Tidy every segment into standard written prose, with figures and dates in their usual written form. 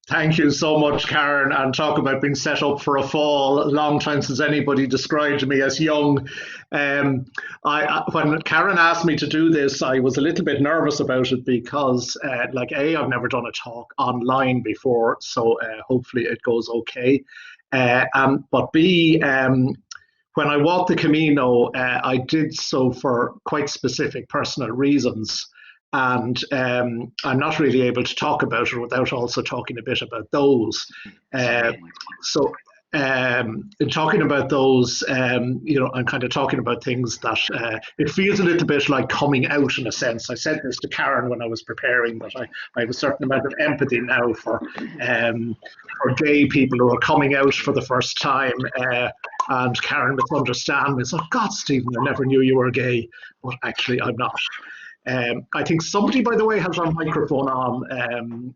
Thank you so much, Karen. And talk about being set up for a fall. A long time since anybody described me as young. Um, when Karen asked me to do this, I was a little bit nervous about it because, like, A, I've never done a talk online before, so hopefully it goes okay. But B, when I walked the Camino, I did so for quite specific personal reasons. And I'm not really able to talk about it without also talking a bit about those. Uh, so, in talking about those, I'm kind of talking about things that it feels a little bit like coming out in a sense. I said this to Karen when I was preparing that I have a certain amount of empathy now for gay people who are coming out for the first time. And Karen misunderstand me. So, God, Stephen, I never knew you were gay, but actually I'm not. I think somebody, by the way, has their microphone on,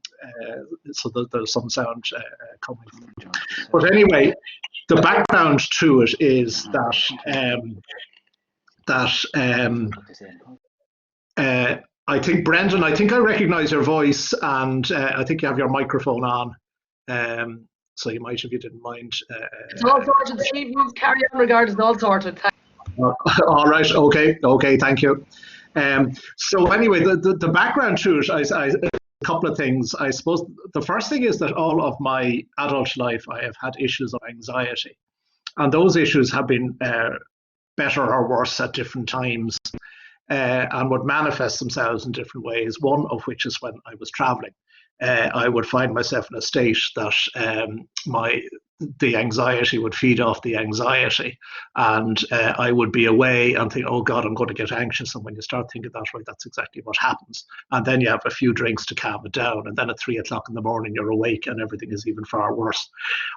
so that there's some sound coming. But anyway, the background to it is I think, Brendan, I think I recognise your voice, and I think you have your microphone on. So you might, if you didn't mind. It's all sorted. Steve, carry on regardless. All sorted. All right. Okay. Thank you. So anyway, the background to it, a couple of things. I suppose the first thing is that all of my adult life, I have had issues of anxiety, and those issues have been better or worse at different times, and would manifest themselves in different ways. One of which is when I was traveling. I would find myself in a state that the anxiety would feed off the anxiety, and I would be away and think, oh God, I'm going to get anxious. And when you start thinking that way, that's exactly what happens. And then you have a few drinks to calm it down, and then at 3 o'clock in the morning you're awake and everything is even far worse.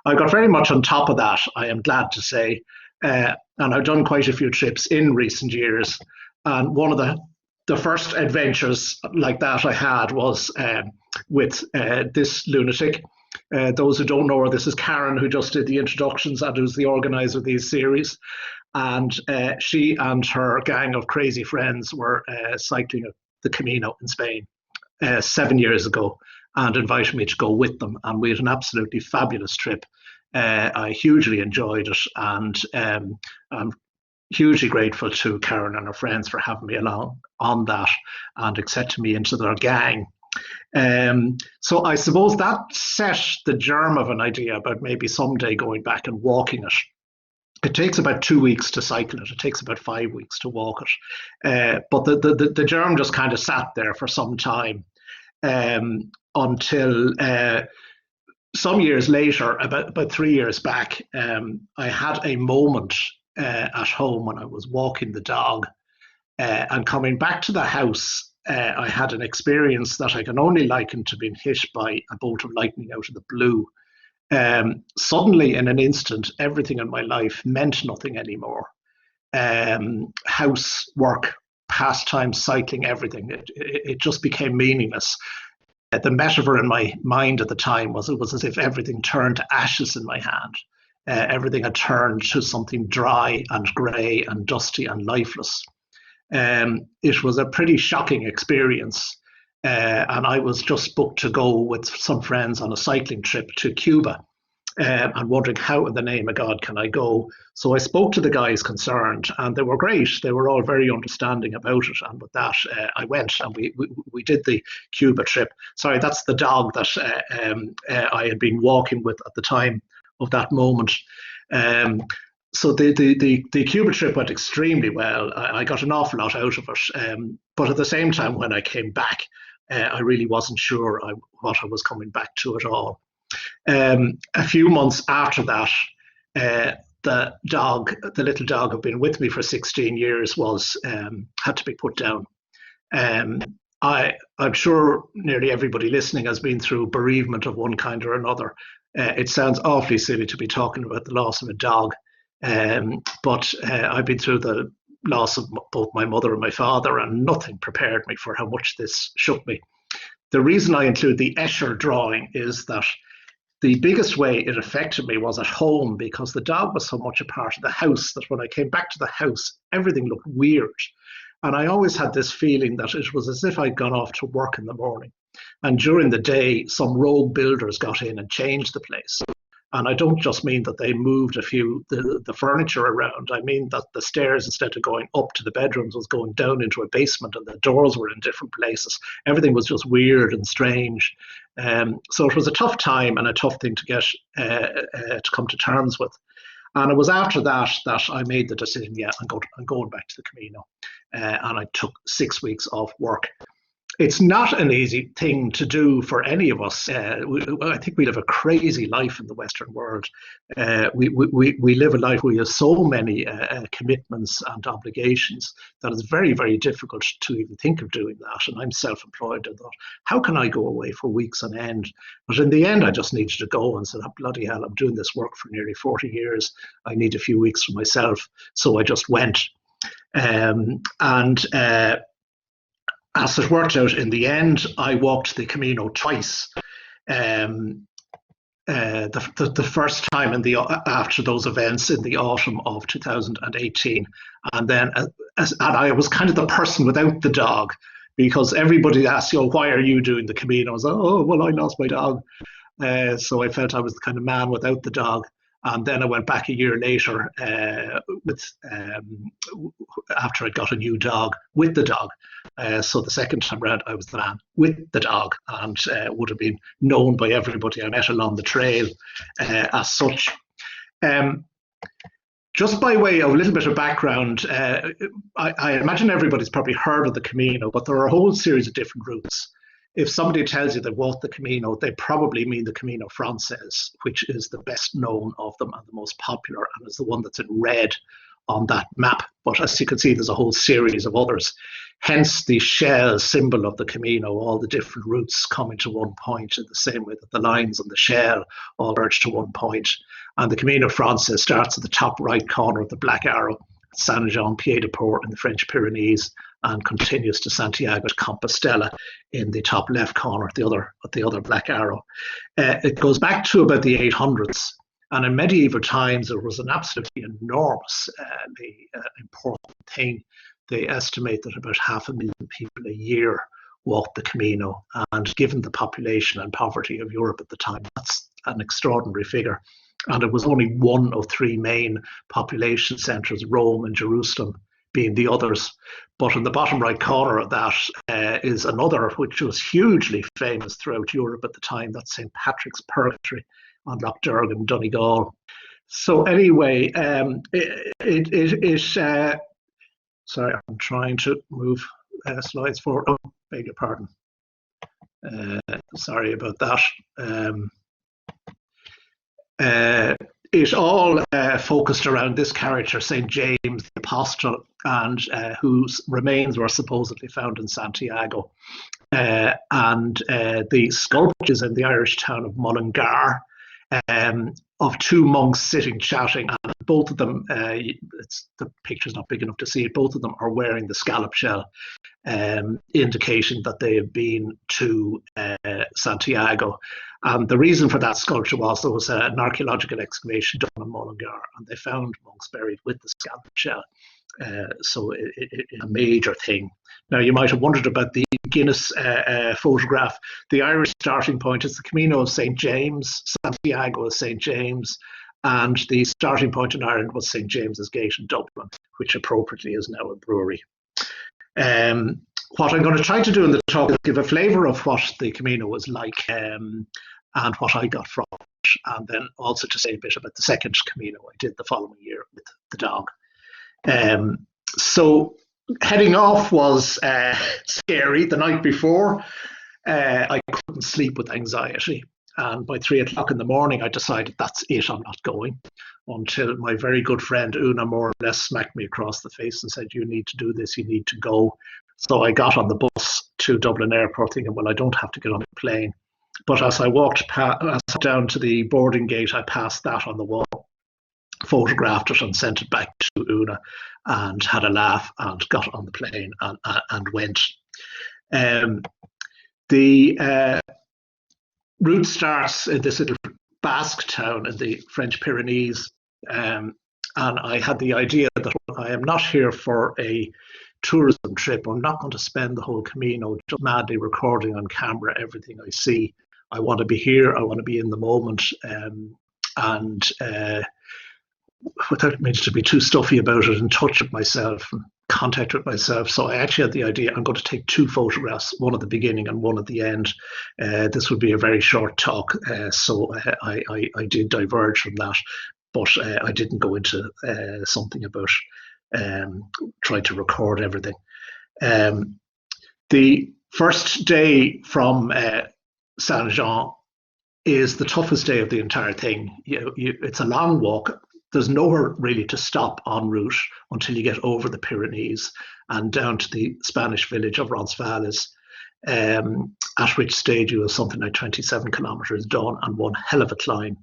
I got very much on top of that, I am glad to say, and I've done quite a few trips in recent years. And one of the first adventures like that I had was with this lunatic. Those who don't know her, this is Karen, who just did the introductions and who's the organizer of these series. And she and her gang of crazy friends were cycling the Camino in Spain 7 years ago and invited me to go with them. And we had an absolutely fabulous trip. I hugely enjoyed it, and I'm hugely grateful to Karen and her friends for having me along on that and accepting me into their gang. So I suppose that set the germ of an idea about maybe someday going back and walking it. It takes about 2 weeks to cycle it. It takes about 5 weeks to walk it. But the germ just kind of sat there for some time, until some years later, about 3 years back, I had a moment at home when I was walking the dog, and coming back to the house. I had an experience that I can only liken to being hit by a bolt of lightning out of the blue. Suddenly, in an instant, everything in my life meant nothing anymore. House, work, pastime, cycling, everything. It just became meaningless. The metaphor in my mind at the time was it was as if everything turned to ashes in my hand. Everything had turned to something dry and grey and dusty and lifeless. It was a pretty shocking experience, and I was just booked to go with some friends on a cycling trip to Cuba, and wondering how in the name of God can I go. So I spoke to the guys concerned, and they were great. They were all very understanding about it, and with that I went, and we did the Cuba trip. Sorry, that's the dog that I had been walking with at the time of that moment. So the Cuba trip went extremely well. I got an awful lot out of it. But at the same time, when I came back, I really wasn't sure what I was coming back to at all. A few months after that, the little dog who'd been with me for 16 years had to be put down. I'm sure nearly everybody listening has been through bereavement of one kind or another. It sounds awfully silly to be talking about the loss of a dog. But I've been through the loss of both my mother and my father, and nothing prepared me for how much this shook me. The reason I include the Escher drawing is that the biggest way it affected me was at home, because the dog was so much a part of the house that when I came back to the house, everything looked weird. And I always had this feeling that it was as if I'd gone off to work in the morning. And during the day, some rogue builders got in and changed the place. And I don't just mean that they moved the furniture around. I mean that the stairs, instead of going up to the bedrooms, was going down into a basement, and the doors were in different places. Everything was just weird and strange. So it was a tough time and a tough thing to get to come to terms with. And it was after that that I made the decision, yeah, I'm going back to the Camino. And I took 6 weeks off work. It's not an easy thing to do for any of us. I think we live a crazy life in the Western world. We live a life where we have so many commitments and obligations that it's very, very difficult to even think of doing that. And I'm self-employed. I thought, how can I go away for weeks on end? But in the end, I just needed to go and said, oh, bloody hell, I'm doing this work for nearly 40 years. I need a few weeks for myself. So I just went. As it worked out in the end, I walked the Camino twice. The first time after those events in the autumn of 2018, and then and I was kind of the person without the dog, because everybody asked, why are you doing the Camino? I was like, oh, well, I lost my dog. So I felt I was the kind of man without the dog. And then I went back a year later after I got a new dog with the dog. So the second time around, I was the man with the dog, and would have been known by everybody I met along the trail as such. Just by way of a little bit of background, I imagine everybody's probably heard of the Camino, but there are a whole series of different routes. If somebody tells you they walked the Camino, they probably mean the Camino Frances, which is the best known of them and the most popular, and is the one that's in red on that map. But as you can see, there's a whole series of others. Hence the shell symbol of the Camino, all the different routes coming to one point, in the same way that the lines on the shell all merge to one point. And the Camino Frances starts at the top right corner of the black arrow, Saint-Jean-Pied-de-Port in the French Pyrenees, and continues to Santiago de Compostela in the top left corner, the other black arrow. It goes back to about the 800s, and in medieval times it was an absolutely enormously important thing. They estimate that about 500,000 people a year walked the Camino, and given the population and poverty of Europe at the time, that's an extraordinary figure. And it was only one of three main population centres, Rome and Jerusalem being the others. But in the bottom right corner of that is another, which was hugely famous throughout Europe at the time. That's St. Patrick's Purgatory on Loch Derg, Donegal. So anyway, sorry, I'm trying to move slides forward. Oh, beg your pardon. Sorry about that. It all focused around this character, St. James the Apostle, and whose remains were supposedly found in Santiago. And the sculptures in the Irish town of Mullingar of two monks sitting chatting, and both of them, the picture's not big enough to see it, both of them are wearing the scallop shell, indication that they have been to Santiago. And the reason for that sculpture was there was an archaeological excavation done in Mullingar, and they found monks buried with the scallop shell. So it's a major thing. Now, you might have wondered about the Guinness photograph. The Irish starting point is the Camino of St. James, Santiago is St. James, and the starting point in Ireland was St. James's Gate in Dublin, which appropriately is now a brewery. What I'm going to try to do in the talk is give a flavour of what the Camino was like and what I got from it, and then also to say a bit about the second Camino I did the following year with the dog. So heading off was scary. The night before, I couldn't sleep with anxiety. And by 3 o'clock in the morning, I decided that's it, I'm not going. Until my very good friend Una more or less smacked me across the face and said, you need to do this, you need to go. So I got on the bus to Dublin Airport thinking, well, I don't have to get on the plane. But as I walked down to the boarding gate, I passed that on the wall, photographed it and sent it back to Una, and had a laugh and got on the plane and went. The route starts in this little Basque town in the French Pyrenees, and I had the idea that I am not here for a tourism trip. I'm not going to spend the whole Camino just madly recording on camera everything I see. I want to be here. I want to be in the moment, and without meaning to be too stuffy about it, in touch with myself and contact with myself. So I actually had the idea I'm going to take 2 photographs, one at the beginning and one at the end. This would be a very short talk, so I did diverge from that, but I didn't go into something about trying to record everything. The first day from Saint Jean is the toughest day of the entire thing. It's a long walk. There's nowhere really to stop en route until you get over the Pyrenees and down to the Spanish village of Roncesvalles, at which stage you have something like 27 kilometers done and one hell of a climb.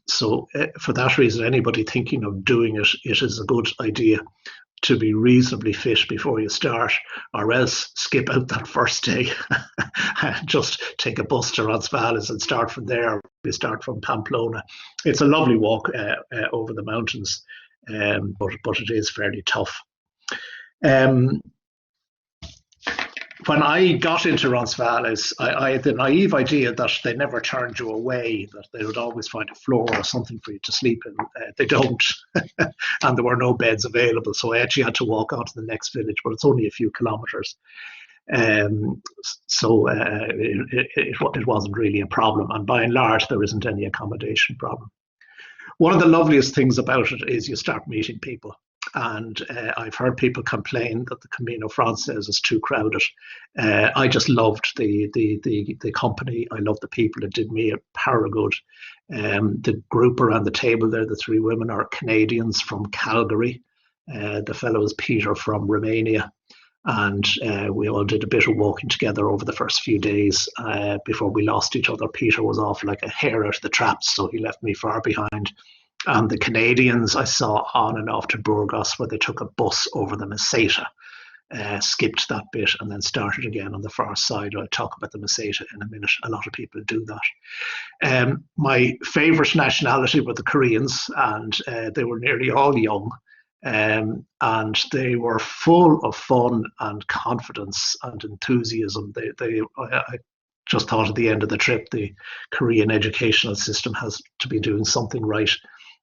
So for that reason, anybody thinking of doing it, it is a good idea to be reasonably fit before you start, or else skip out that first day and just take a bus to Roncesvalles and start from there. We start from Pamplona. It's a lovely walk over the mountains, but it is fairly tough. When I got into Roncesvalles, I had the naive idea that they never turned you away, that they would always find a floor or something for you to sleep in. They don't, and there were no beds available. So I actually had to walk on to the next village, but it's only a few kilometers. So it wasn't really a problem. And by and large, there isn't any accommodation problem. One of the loveliest things about it is you start meeting people. And I've heard people complain that the Camino Frances is too crowded. I just loved the company. I loved the people. It did me a power of good. The group around the table there, the 3 women, are Canadians from Calgary. The fellow is Peter from Romania. And we all did a bit of walking together over the first few days before we lost each other. Peter was off like a hare out of the traps, so he left me far behind. And the Canadians I saw on and off to Burgos, where they took a bus over the Meseta, skipped that bit and then started again on the far side. I'll talk about the Meseta in a minute. A lot of people do that. My favourite nationality were the Koreans, and they were nearly all young. And they were full of fun and confidence and enthusiasm. I just thought at the end of the trip, the Korean educational system has to be doing something right.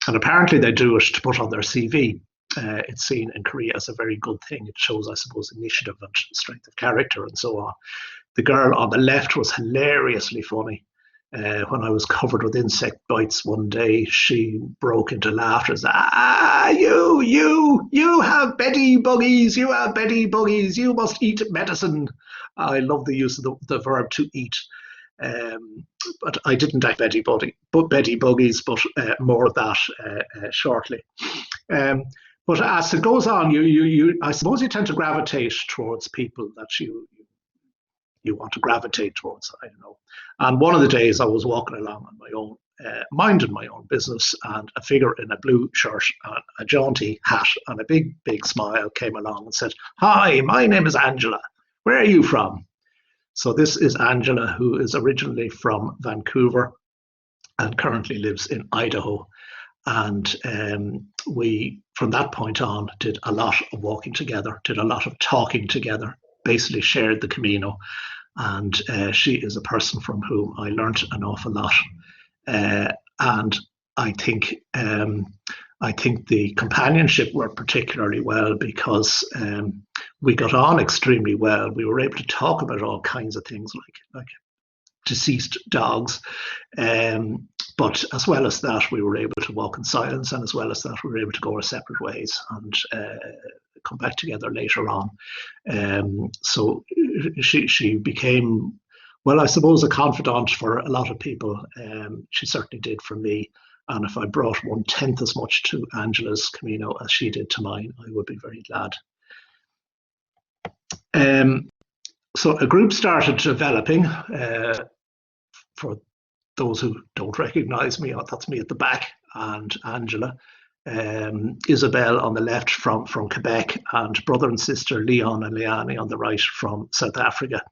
And apparently they do it to put on their CV. It's seen in Korea as a very good thing. It shows, I suppose, initiative and strength of character and so on. The girl on the left was hilariously funny. When I was covered with insect bites one day, she broke into laughter. You have Betty buggies, you have Betty buggies, you must eat medicine. I love the use of the verb to eat. But I didn't like Betty buggies, but more of that shortly. But as it goes on, I suppose you tend to gravitate towards people that you want to gravitate towards. I don't know. And one of the days I was walking along on my own, minding my own business, and a figure in a blue shirt and a jaunty hat and a big smile came along and said, "Hi, my name is Angela. Where are you from?" So this is Angela, who is originally from Vancouver and currently lives in Idaho. And we, from that point on, did a lot of walking together, did a lot of talking together, basically shared the Camino. And she is a person from whom I learnt an awful lot. And I think the companionship worked particularly well because we got on extremely well. We were able to talk about all kinds of things like deceased dogs. But as well as that, we were able to walk in silence. And as well as that, we were able to go our separate ways and come back together later on. So she became, well, I suppose, a confidant for a lot of people. She certainly did for me. And if I brought 1/10 as much to Angela's Camino as she did to mine, I would be very glad. So a group started developing. For those who don't recognize me, that's me at the back, and Angela. Isabel on the left from Quebec, and brother and sister Leon and Leanne on the right from South Africa.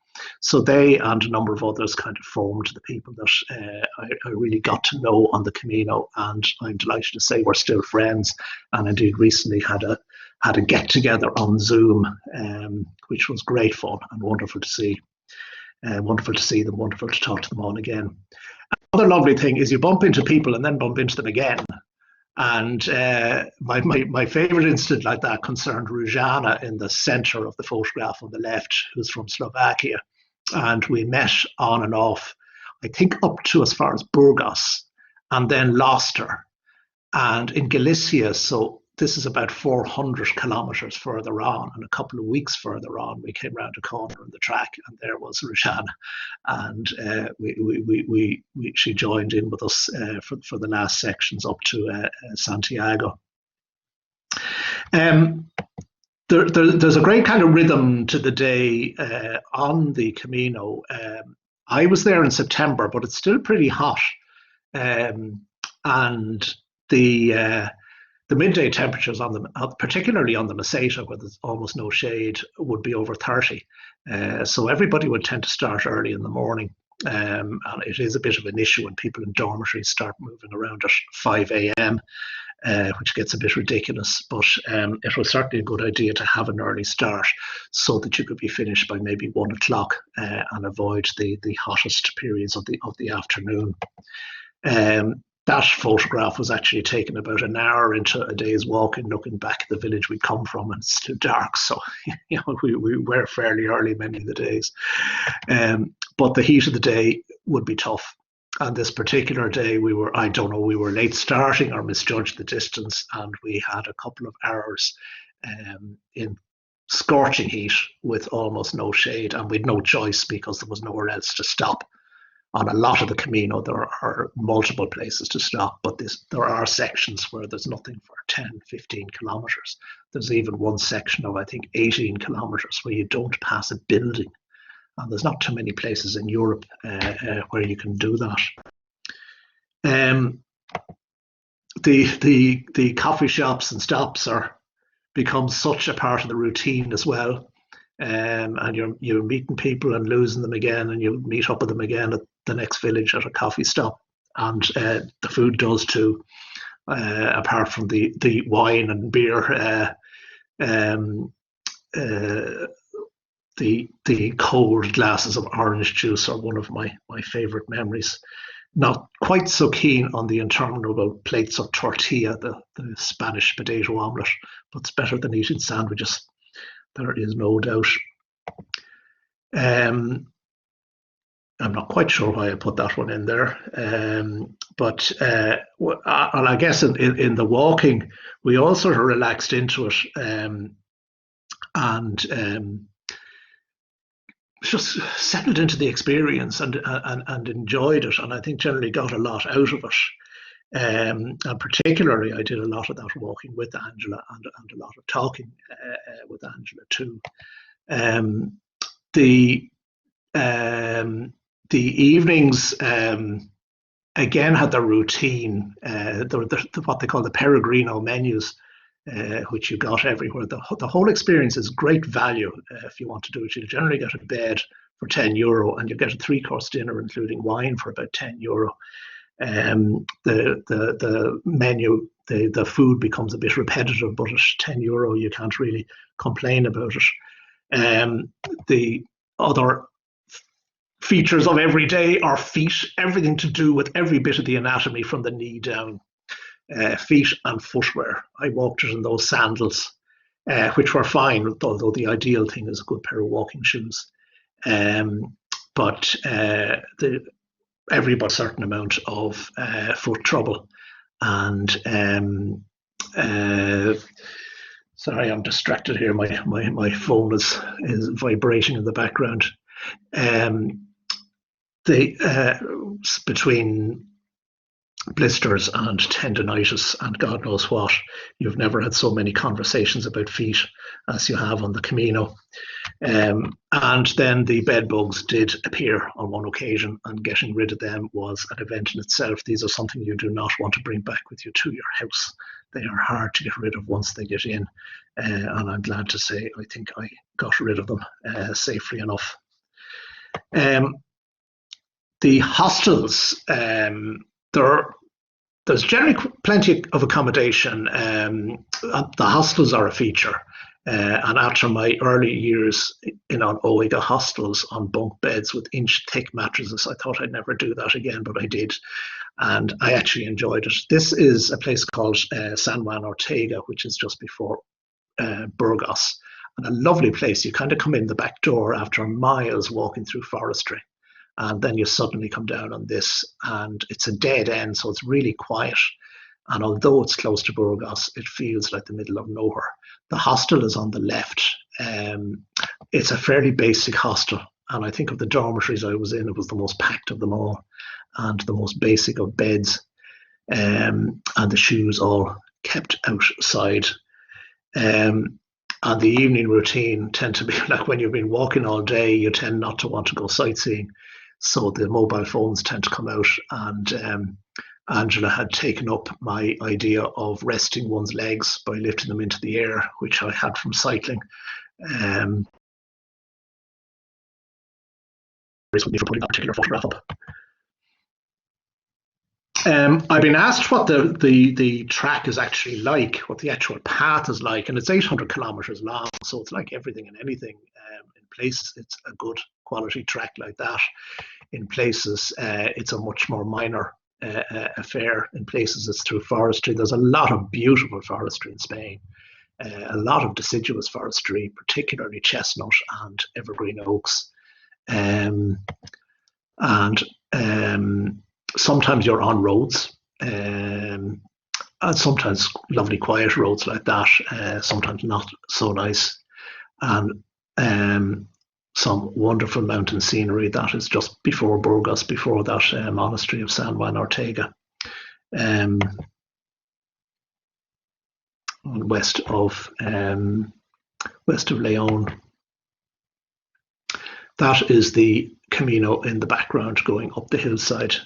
So they and a number of others kind of formed the people that I really got to know on the Camino, and I'm delighted to say we're still friends, and indeed recently had had a get together on Zoom, which was great fun and wonderful to see. Wonderful to see them, wonderful to talk to them all again. Another lovely thing is you bump into people and then bump into them again. And my favourite incident like that concerned Rujana in the centre of the photograph on the left, who's from Slovakia. And we met on and off, I think up to as far as Burgos, and then lost her. And in Galicia, so this is about 400 kilometres further on, and a couple of weeks further on, we came round a corner on the track, and there was Rujana, and she joined in with us for the last sections up to Santiago. There's a great kind of rhythm to the day on the Camino. I was there in September, but it's still pretty hot, and the midday temperatures on particularly on the Meseta, where there's almost no shade, would be over 30. So everybody would tend to start early in the morning. And it is a bit of an issue when people in dormitories start moving around at 5 a.m., which gets a bit ridiculous. But it was certainly a good idea to have an early start so that you could be finished by maybe 1 o'clock and avoid the hottest periods of the afternoon. That photograph was actually taken about an hour into a day's walking, looking back at the village we come from, and it's still dark. So, we were fairly early many of the days. But the heat of the day would be tough. And this particular day, we were late starting or misjudged the distance, and we had a couple of hours in scorching heat with almost no shade, and we'd no choice because there was nowhere else to stop. On a lot of the Camino, there are multiple places to stop, but there are sections where there's nothing for 10, 15 kilometres. There's even one section of, I think, 18 kilometres where you don't pass a building. And there's not too many places in Europe where you can do that. The coffee shops and stops become such a part of the routine as well. And you're meeting people and losing them again, and you meet up with them again at the next village at a coffee stop. And the food does too, apart from the wine and beer. The cold glasses of orange juice are one of my favourite memories. Not quite so keen on the interminable plates of tortilla, the Spanish potato omelette, but it's better than eating sandwiches. There is no doubt. I'm not quite sure why I put that one in there. But I guess in the walking, we all sort of relaxed into it and just settled into the experience and enjoyed it. And I think generally got a lot out of it. And particularly, I did a lot of that walking with Angela and a lot of talking with Angela too. The evenings again had their routine. What they call the Peregrino menus, which you got everywhere. The whole experience is great value if you want to do it. You generally get a bed for €10, and you get a 3-course dinner including wine for about €10. The menu, the food becomes a bit repetitive, but at €10 you can't really complain about it. The other features of every day are feet, everything to do with every bit of the anatomy from the knee down. Feet and footwear. I walked it in those sandals, which were fine, although the ideal thing is a good pair of walking shoes. But everybody a certain amount of foot trouble. And sorry, I'm distracted here. My phone is vibrating in the background. Between blisters and tendonitis and God knows what, you've never had so many conversations about feet as you have on the Camino. And then the bed bugs did appear on one occasion, and getting rid of them was an event in itself. These are something you do not want to bring back with you to your house. They are hard to get rid of once they get in, and I'm glad to say I think I got rid of them safely enough. The hostels, they're there's generally plenty of accommodation. The hostels are a feature. And after my early years in on Oiga hostels on bunk beds with inch-thick mattresses, I thought I'd never do that again, but I did. And I actually enjoyed it. This is a place called San Juan Ortega, which is just before Burgos. And a lovely place. You kind of come in the back door after miles walking through forestry. And then you suddenly come down on this, and it's a dead end, so it's really quiet. And although it's close to Burgos, it feels like the middle of nowhere. The hostel is on the left. It's a fairly basic hostel. And I think of the dormitories I was in, it was the most packed of them all and the most basic of beds. And the shoes all kept outside. And the evening routine tend to be like when you've been walking all day, you tend not to want to go sightseeing. So the mobile phones tend to come out, and Angela had taken up my idea of resting one's legs by lifting them into the air, which I had from cycling. For putting that particular photograph up. I've been asked what the track is actually like, what the actual path is like, and it's 800 kilometers long, so it's like everything and anything. In places, it's a good quality track like that. In places, it's a much more minor affair. In places, it's through forestry. There's a lot of beautiful forestry in Spain, a lot of deciduous forestry, particularly chestnut and evergreen oaks. Sometimes you're on roads, and sometimes lovely quiet roads like that, sometimes not so nice, and some wonderful mountain scenery that is just before Burgos, before that monastery of San Juan Ortega, west of León. That is the Camino in the background going up the hillside.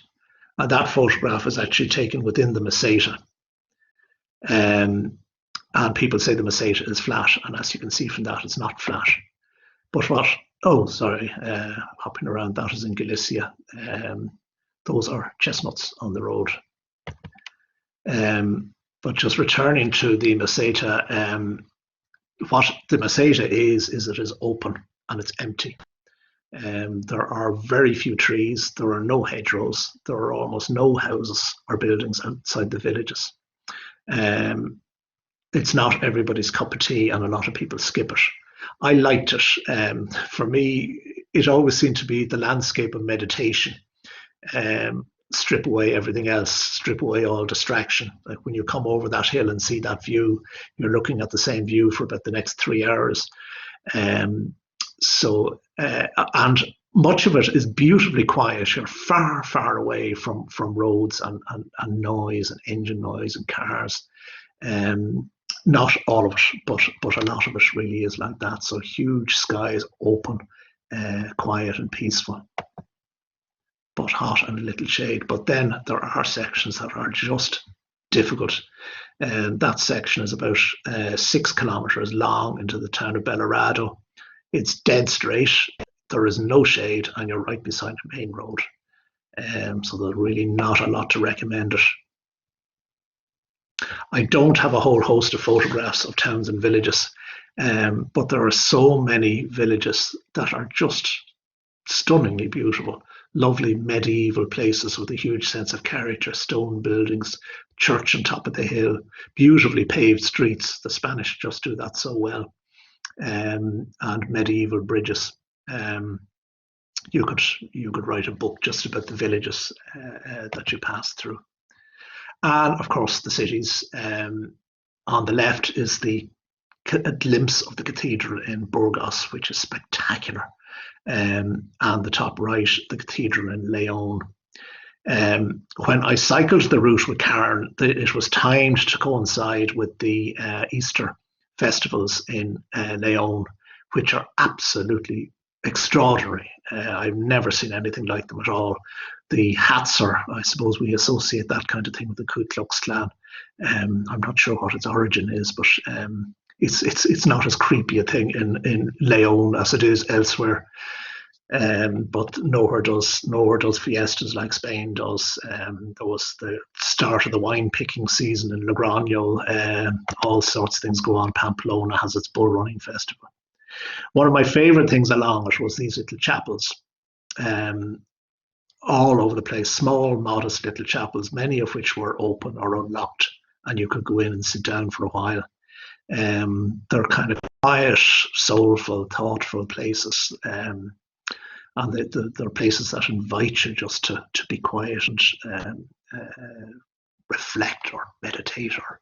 And that photograph is actually taken within the Meseta. And people say the Meseta is flat, and as you can see from that, it's not flat. But hopping around, that is in Galicia. Those are chestnuts on the road. But just returning to the Meseta, what the Meseta is it is open and it's empty. There are very few trees, there are no hedgerows, there are almost no houses or buildings outside the villages. It's not everybody's cup of tea, and a lot of people skip it. I liked it. For me, it always seemed to be the landscape of meditation. Strip away everything else, strip away all distraction. Like when you come over that hill and see that view, you're looking at the same view for about the next 3 hours. And much of it is beautifully quiet. You're far, far away from roads and noise and engine noise and cars. Not all of it, but a lot of it really is like that. So huge skies, open, quiet and peaceful, but hot and a little shade. But then there are sections that are just difficult. That section is about 6 kilometers long into the town of Belorado. It's dead straight. There is no shade, and you're right beside the main road. So there's really not a lot to recommend it. I don't have a whole host of photographs of towns and villages, but there are so many villages that are just stunningly beautiful. Lovely medieval places with a huge sense of character, stone buildings, church on top of the hill, beautifully paved streets. The Spanish just do that so well. And medieval bridges. You could write a book just about the villages that you pass through. And of course, the cities. On the left is a glimpse of the cathedral in Burgos, which is spectacular. And the top right, the cathedral in León. When I cycled the route with Karen, it was timed to coincide with the Easter festivals in León, which are absolutely extraordinary. I've never seen anything like them at all. The hats are, I suppose we associate that kind of thing with the Ku Klux Klan. I'm not sure what its origin is, but it's not as creepy a thing in León as it is elsewhere. But nowhere does fiestas like Spain does. There was the start of the wine picking season in Logroño. All sorts of things go on. Pamplona has its bull running festival. One of my favourite things along it was these little chapels, all over the place, small, modest little chapels, many of which were open or unlocked, and you could go in and sit down for a while. They're kind of quiet, soulful, thoughtful places, and they're places that invite you just to be quiet and reflect or meditate or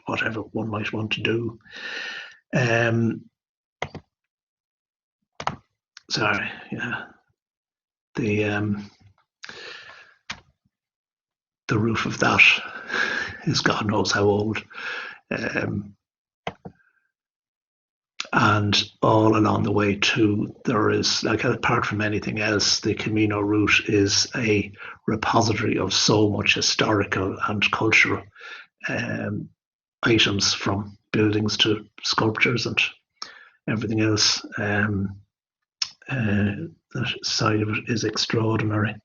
whatever one might want to do. Sorry, yeah. The roof of that is God knows how old. And all along the way too, there is, like, apart from anything else, the Camino route is a repository of so much historical and cultural items, from buildings to sculptures and everything else. That side of it is extraordinary.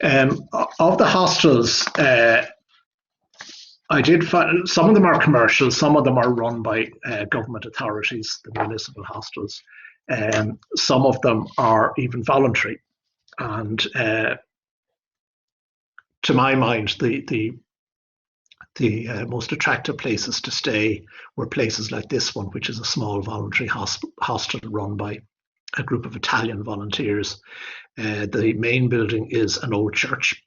Of the hostels, I did find some of them are commercial, some of them are run by government authorities, the municipal hostels. Some of them are even voluntary. And to my mind, the most attractive places to stay were places like this one, which is a small voluntary hostel run by a group of Italian volunteers. The main building is an old church,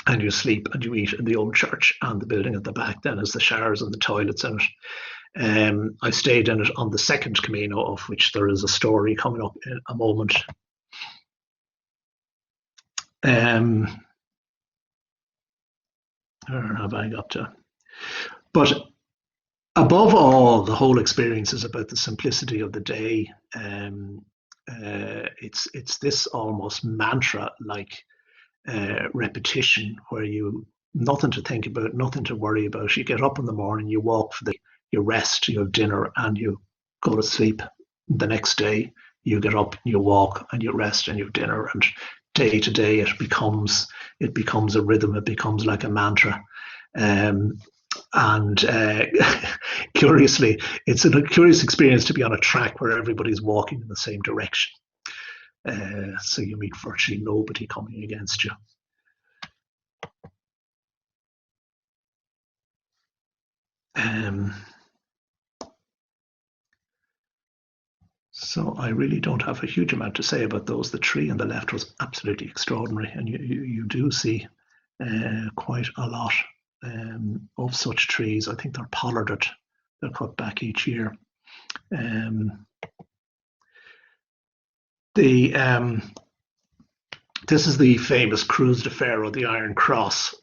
and you sleep and you eat in the old church, and the building at the back then is the showers and the toilets in it. I stayed in it on the second Camino, of which there is a story coming up in a moment. Where have I got to? But above all, the whole experience is about the simplicity of the day. It's this almost mantra-like repetition where you nothing to think about, nothing to worry about. You get up in the morning, you walk for you rest, you have dinner, and you go to sleep. The next day, you get up, you walk, and you rest, and you have dinner. And day to day, it becomes a rhythm. It becomes like a mantra. Curiously, it's a curious experience to be on a track where everybody's walking in the same direction. So you meet virtually nobody coming against you. So I really don't have a huge amount to say about those. The tree on the left was absolutely extraordinary, and you do see quite a lot of such trees. I think they're pollarded. They're cut back each year. This is the famous Cruz de Ferro, the Iron Cross,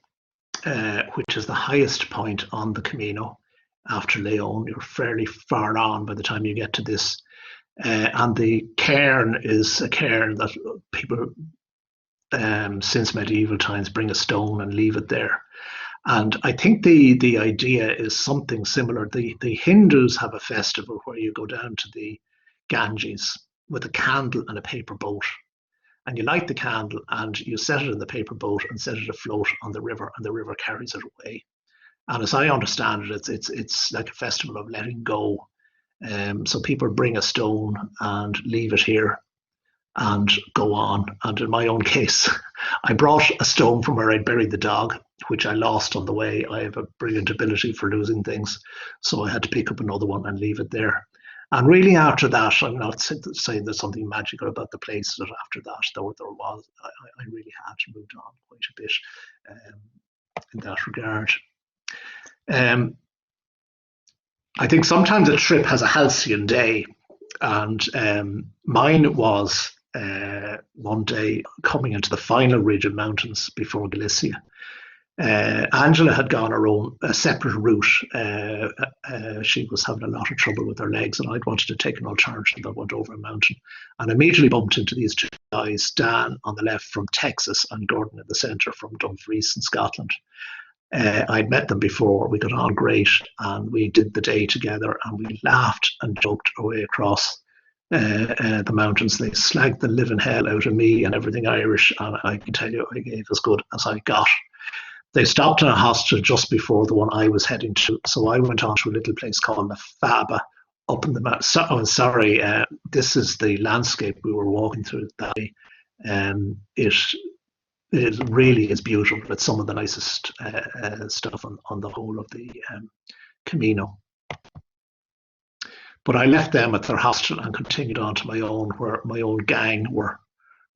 which is the highest point on the Camino after Leon. You're fairly far on by the time you get to this. And the cairn is a cairn that people since medieval times bring a stone and leave it there. And I think the idea is something similar. The Hindus have a festival where you go down to the Ganges with a candle and a paper boat. And you light the candle and you set it in the paper boat and set it afloat on the river, and the river carries it away. And as I understand it, it's like a festival of letting go. So people bring a stone and leave it here and go on. And in my own case, I brought a stone from where I'd buried the dog, which I lost on the way. I have a brilliant ability for losing things. So I had to pick up another one and leave it there. And really after that, I'm not saying there's something magical about the place, that after that, though there was, I really had moved on quite a bit in that regard. I think sometimes a trip has a halcyon day, and mine was one day coming into the final ridge of mountains before Galicia. Angela had gone her own separate route. She was having a lot of trouble with her legs, and I'd wanted to take an alternative that went over a mountain. And immediately bumped into these two guys, Dan on the left from Texas and Gordon in the centre from Dumfries in Scotland. I'd met them before, we got on great, and we did the day together, and we laughed and joked our way across the mountains. They slagged the living hell out of me and everything Irish, and I can tell you I gave as good as I got. They stopped in a hostel just before the one I was heading to, so I went on to a little place called the Faba up in the mountains. Sorry, this is the landscape we were walking through that day. It really is beautiful. It's some of the nicest stuff on the whole of the Camino. But I left them at their hostel and continued on to my own, where my own gang were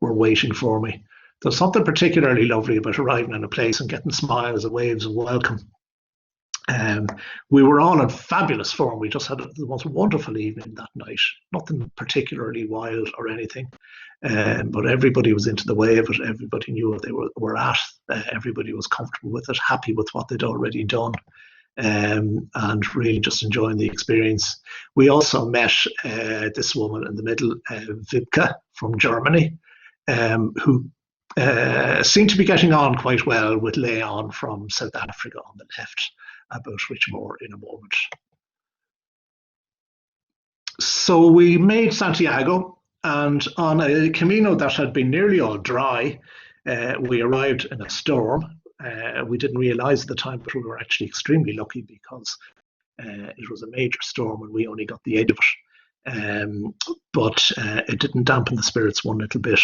waiting for me. There's something particularly lovely about arriving in a place and getting smiles and waves of welcome. We were all in fabulous form. We just had the most wonderful evening that night. Nothing particularly wild or anything, but everybody was into the way of it. Everybody knew what they were at. Everybody was comfortable with it, happy with what they'd already done, and really just enjoying the experience. We also met this woman in the middle, Vibke from Germany, who seemed to be getting on quite well with Leon from South Africa on the left, about which more in a moment. So we made Santiago, and on a Camino that had been nearly all dry, we arrived in a storm. We didn't realize at the time, but we were actually extremely lucky because it was a major storm and we only got the edge of it. But it didn't dampen the spirits one little bit.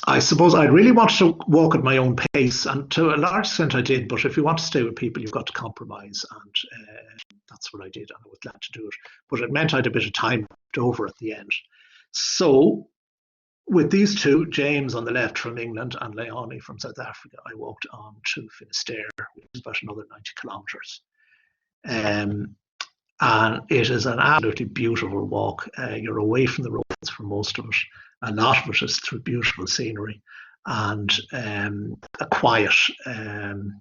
I suppose I really wanted to walk at my own pace, and to a large extent I did, but if you want to stay with people, you've got to compromise, and that's what I did, and I was glad to do it. But it meant I had a bit of time left over at the end. So with these two, James on the left from England and Leonie from South Africa, I walked on to Finisterre, which is about another 90 kilometres. And it is an absolutely beautiful walk. You're away from the roads for most of it. A lot of it is through beautiful scenery and a quiet. And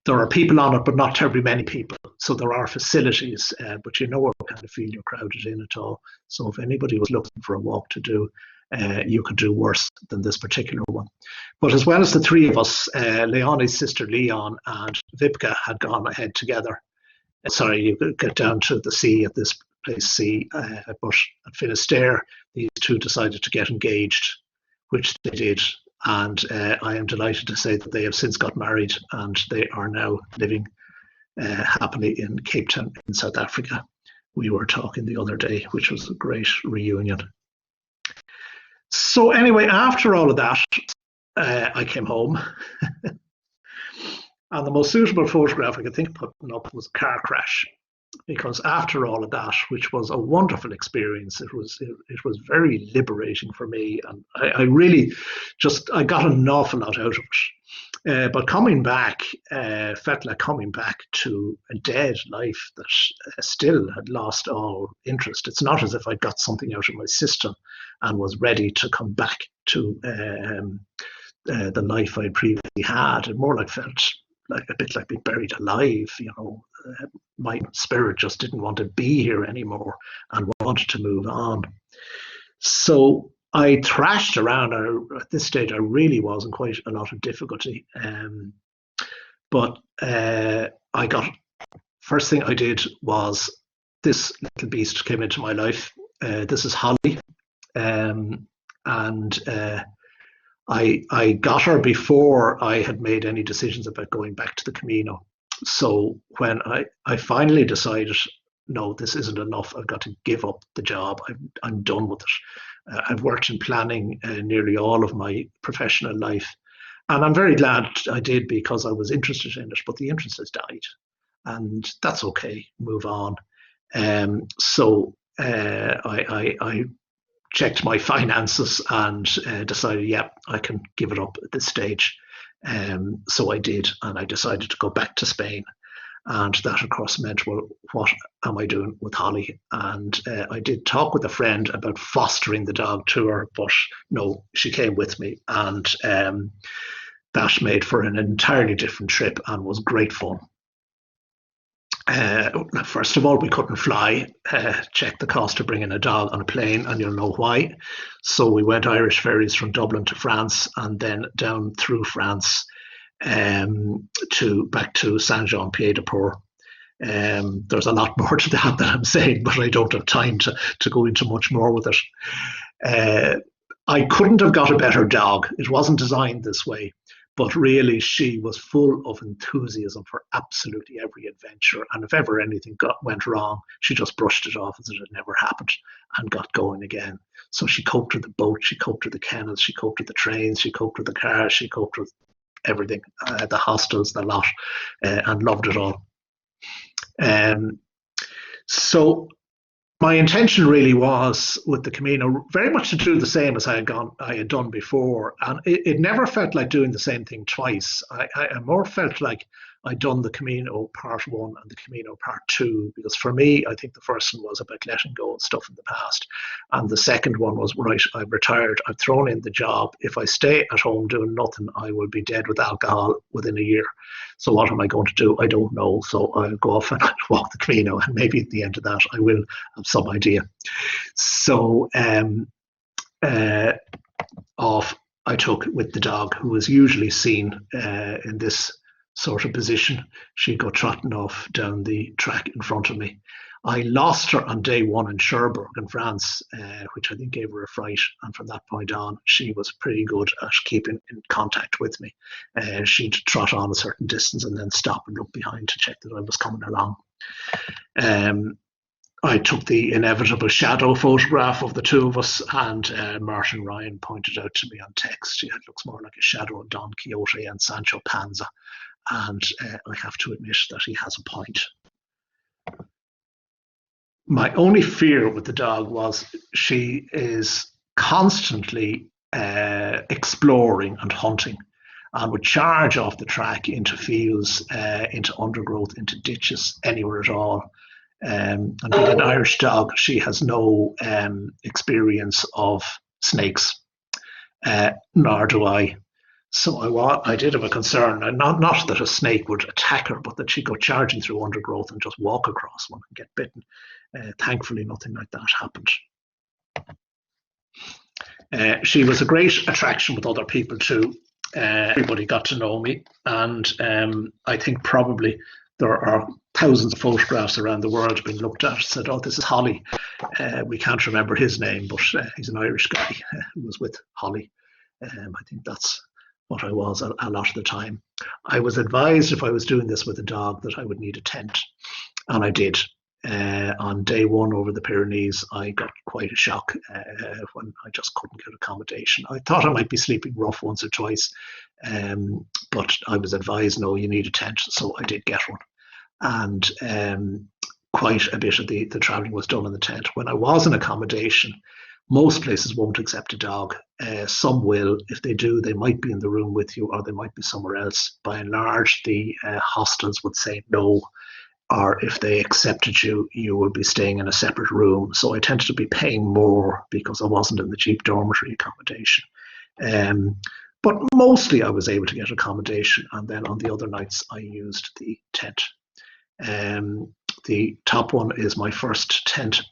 there are people on it, but not terribly many people. So there are facilities, but you never kind of feel you're crowded in at all. So if anybody was looking for a walk to do, you could do worse than this particular one. But as well as the three of us, Leonie's sister Leon and Vibke had gone ahead together. Sorry, you could get down to the sea at this place, but at Finisterre, these two decided to get engaged, which they did. And I am delighted to say that they have since got married and they are now living happily in Cape Town in South Africa. We were talking the other day, which was a great reunion. So anyway, after all of that, I came home. And the most suitable photograph I could think of putting up was a car crash, because after all of that, which was a wonderful experience, it was very liberating for me, and I really I got an awful lot out of it. But coming back felt like coming back to a dead life that still had lost all interest. It's not as if I'd got something out of my system and was ready to come back to the life I'd previously had. It more like felt like a bit like being buried alive, my spirit just didn't want to be here anymore and wanted to move on. So I thrashed around. At this stage, I really was in quite a lot of difficulty. But first thing I did was this little beast came into my life. This is Holly. I got her before I had made any decisions about going back to the Camino. So when I finally decided, no, this isn't enough, I've got to give up the job. I'm done with it. I've worked in planning nearly all of my professional life. And I'm very glad I did, because I was interested in it, but the interest has died. And that's okay, move on. So I checked my finances and decided, yeah, I can give it up at this stage. So I did, and I decided to go back to Spain. And that, of course, meant, well, what am I doing with Holly? And I did talk with a friend about fostering the dog to her, but no, she came with me. And that made for an entirely different trip and was great fun. First of all, we couldn't fly. Check the cost of bringing a dog on a plane, and you'll know why. So we went Irish ferries from Dublin to France, and then down through France back to Saint-Jean-Pied-de-Port. There's a lot more to that I'm saying, but I don't have time to go into much more with it. I couldn't have got a better dog. It wasn't designed this way, but really she was full of enthusiasm for absolutely every adventure. And if ever anything went wrong, she just brushed it off as if it never happened and got going again. So she coped with the boat, she coped with the kennels, she coped with the trains, she coped with the cars, she coped with everything, the hostels, the lot, and loved it all. So my intention really was with the Camino very much to do the same as I had done before, and it never felt like doing the same thing twice. I more felt like I'd done the Camino Part 1 and the Camino Part 2, because for me, I think the first one was about letting go of stuff in the past, and the second one was, right, I've retired, I've thrown in the job. If I stay at home doing nothing, I will be dead with alcohol within a year. So what am I going to do? I don't know. So I'll go off and walk the Camino, and maybe at the end of that, I will have some idea. So off I took with the dog, who was usually seen in this sort of position. She'd go trotting off down the track in front of me. I lost her on day 1 in Cherbourg in France, which I think gave her a fright. And from that point on, she was pretty good at keeping in contact with me. She'd trot on a certain distance and then stop and look behind to check that I was coming along. I took the inevitable shadow photograph of the two of us, and Martin Ryan pointed out to me on text, it looks more like a shadow of Don Quixote and Sancho Panza. And I have to admit that he has a point. My only fear with the dog was she is constantly exploring and hunting, and would charge off the track into fields, into undergrowth, into ditches, anywhere at all. And being an Irish dog, she has no experience of snakes, nor do I. So I did have a concern, and not that a snake would attack her, but that she'd go charging through undergrowth and just walk across one and get bitten. Thankfully, nothing like that happened. She was a great attraction with other people too. Everybody got to know me, and I think probably there are thousands of photographs around the world being looked at. Said, "Oh, this is Holly." We can't remember his name, but he's an Irish guy who was with Holly. I think that's what I was a lot of the time. I was advised if I was doing this with a dog that I would need a tent, and I did. On day 1 over the Pyrenees, I got quite a shock when I just couldn't get accommodation. I thought I might be sleeping rough once or twice, but I was advised, no, you need a tent, so I did get one. And quite a bit of the travelling was done in the tent. When I was in accommodation, most places won't accept a dog. Some will. If they do, they might be in the room with you, or they might be somewhere else. By and large, the hostels would say no, or if they accepted you, you would be staying in a separate room. So I tended to be paying more because I wasn't in the cheap dormitory accommodation. But mostly I was able to get accommodation, and then on the other nights I used the tent. The top one is my first tent.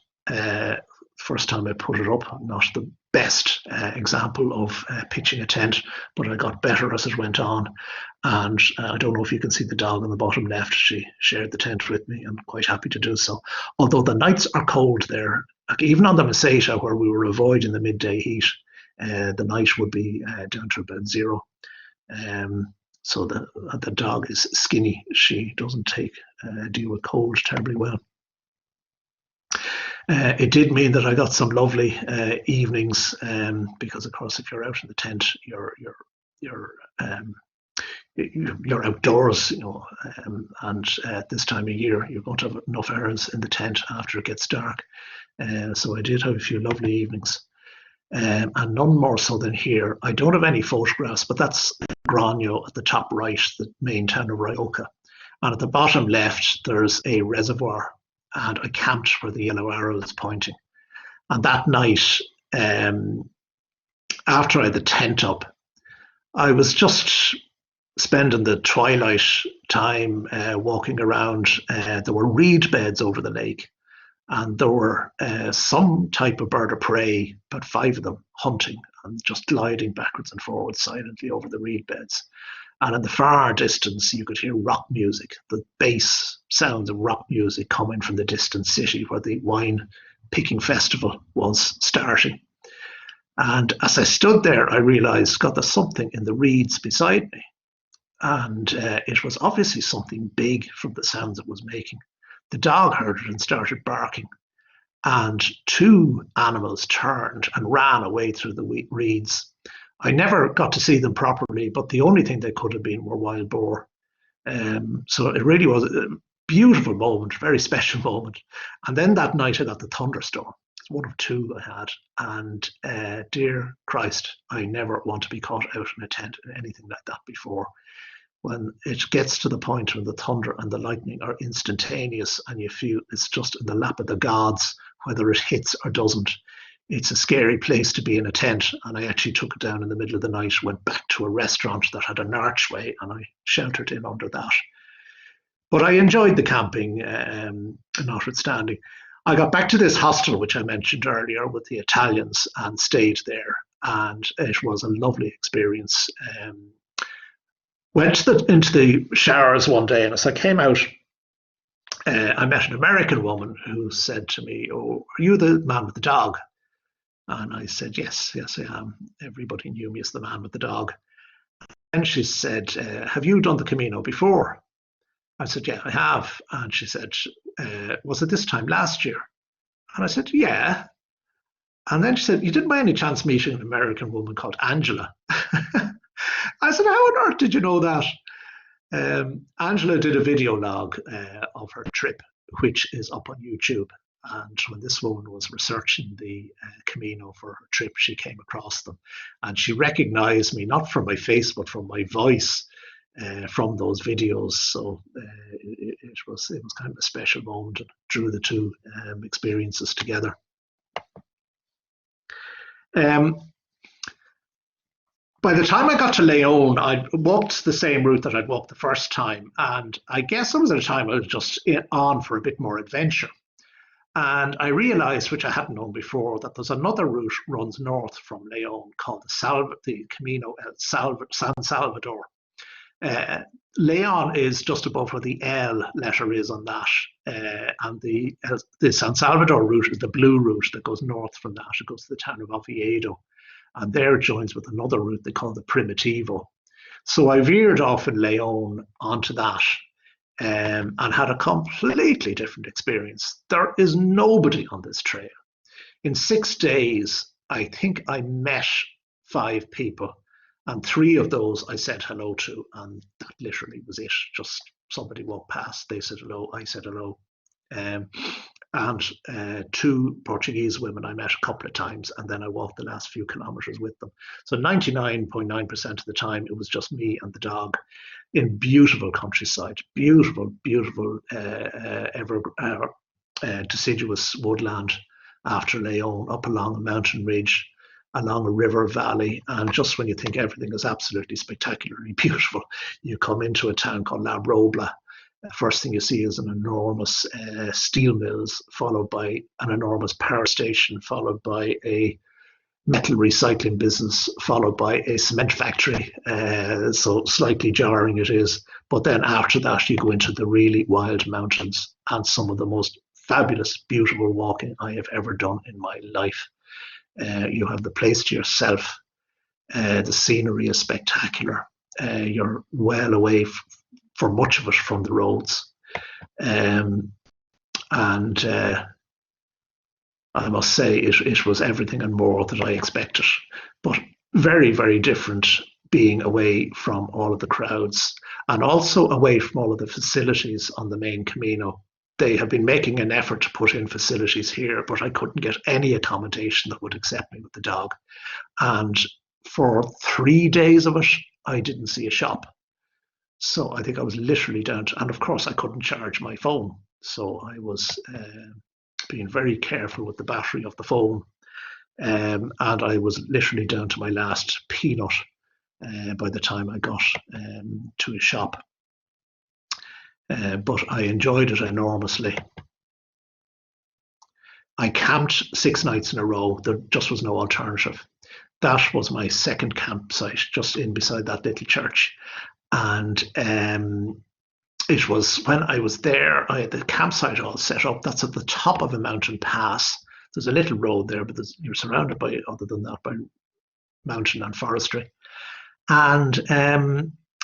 First time I put it up, not the best example of pitching a tent, but I got better as it went on. And I don't know if you can see the dog on the bottom left. She shared the tent with me, and quite happy to do so. Although the nights are cold there, like even on the Meseta, where we were avoiding the midday heat, the night would be down to about 0. So the dog is skinny. She doesn't deal with cold terribly well. It did mean that I got some lovely evenings, because of course if you're out in the tent, you're outdoors, and at this time of year you're going to have enough hours in the tent after it gets dark. So I did have a few lovely evenings, and none more so than here. I don't have any photographs, but that's Grano at the top right, the main town of Rioja, and at the bottom left there's a reservoir, and I camped where the yellow arrow is pointing. And that night, after I had the tent up, I was just spending the twilight time walking around. There were reed beds over the lake, and there were some type of bird of prey, about 5 of them, hunting and just gliding backwards and forwards silently over the reed beds. And in the far distance, you could hear rock music, the bass sounds of rock music coming from the distant city where the wine picking festival was starting. And as I stood there, I realized, God, there's something in the reeds beside me. And it was obviously something big from the sounds it was making. The dog heard it and started barking. And two animals turned and ran away through the reeds. I never got to see them properly, but the only thing they could have been were wild boar. So it really was a beautiful moment, very special moment. And then that night I got the thunderstorm. It's one of two I had. And dear Christ, I never want to be caught out in a tent in anything like that before. When it gets to the point when the thunder and the lightning are instantaneous and you feel it's just in the lap of the gods, whether it hits or doesn't, it's a scary place to be in a tent. And I actually took it down in the middle of the night, went back to a restaurant that had an archway, and I sheltered in under that. But I enjoyed the camping, notwithstanding. I got back to this hostel, which I mentioned earlier, with the Italians and stayed there. And it was a lovely experience. Went into the showers one day, and as I came out, I met an American woman who said to me, "Oh, are you the man with the dog?" And I said, yes, I am. Everybody knew me as the man with the dog. And she said, have you done the Camino before? I said, yeah, I have. And she said, was it this time last year? And I said, yeah. And then she said, you didn't by any chance meeting an American woman called Angela? I said, how on earth did you know that? Angela did a video log of her trip, which is up on YouTube. And when this woman was researching the Camino for her trip, she came across them. And she recognized me, not from my face, but from my voice from those videos. So it was kind of a special moment and drew the two experiences together. By the time I got to Leon, I'd walked the same route that I'd walked the first time. And I guess it was at a time I was just on for a bit more adventure. And I realized, which I hadn't known before, that there's another route runs north from Leon called the Camino San Salvador. Leon is just above where the L letter is on that. And the San Salvador route is the blue route that goes north from that. It goes to the town of Oviedo. And there it joins with another route they call the Primitivo. So I veered off in Leon onto that. And had a completely different experience. There is nobody on this trail. In 6 days, I think I met 5 people, and 3 of those I said hello to, and that literally was it. Just somebody walked past, they said hello, I said hello. And 2 Portuguese women I met a couple of times, and then I walked the last few kilometers with them. So 99.9% of the time, it was just me and the dog in beautiful countryside, beautiful deciduous woodland after Leon, up along a mountain ridge, along a river valley. And just when you think everything is absolutely spectacularly beautiful, you come into a town called La Robla. First thing you see is an enormous steel mills, followed by an enormous power station, followed by a metal recycling business, followed by a cement factory. So slightly jarring it is. But then after that, you go into the really wild mountains and some of the most fabulous, beautiful walking I have ever done in my life. You have the place to yourself. The scenery is spectacular. You're well away for much of it from the roads. I must say it was everything and more that I expected, but very, very different being away from all of the crowds and also away from all of the facilities on the main Camino. They have been making an effort to put in facilities here, but I couldn't get any accommodation that would accept me with the dog. And for 3 days of it, I didn't see a shop. So I think I was literally down to, and of course I couldn't charge my phone. So I was being very careful with the battery of the phone. And I was literally down to my last peanut by the time I got to a shop. But I enjoyed it enormously. I camped 6 nights in a row. There just was no alternative. That was my second campsite, just in beside that little church. And it was when I was there, I had the campsite all set up. That's at the top of a mountain pass. There's a little road there, but you're surrounded by, other than that, by mountain and forestry. And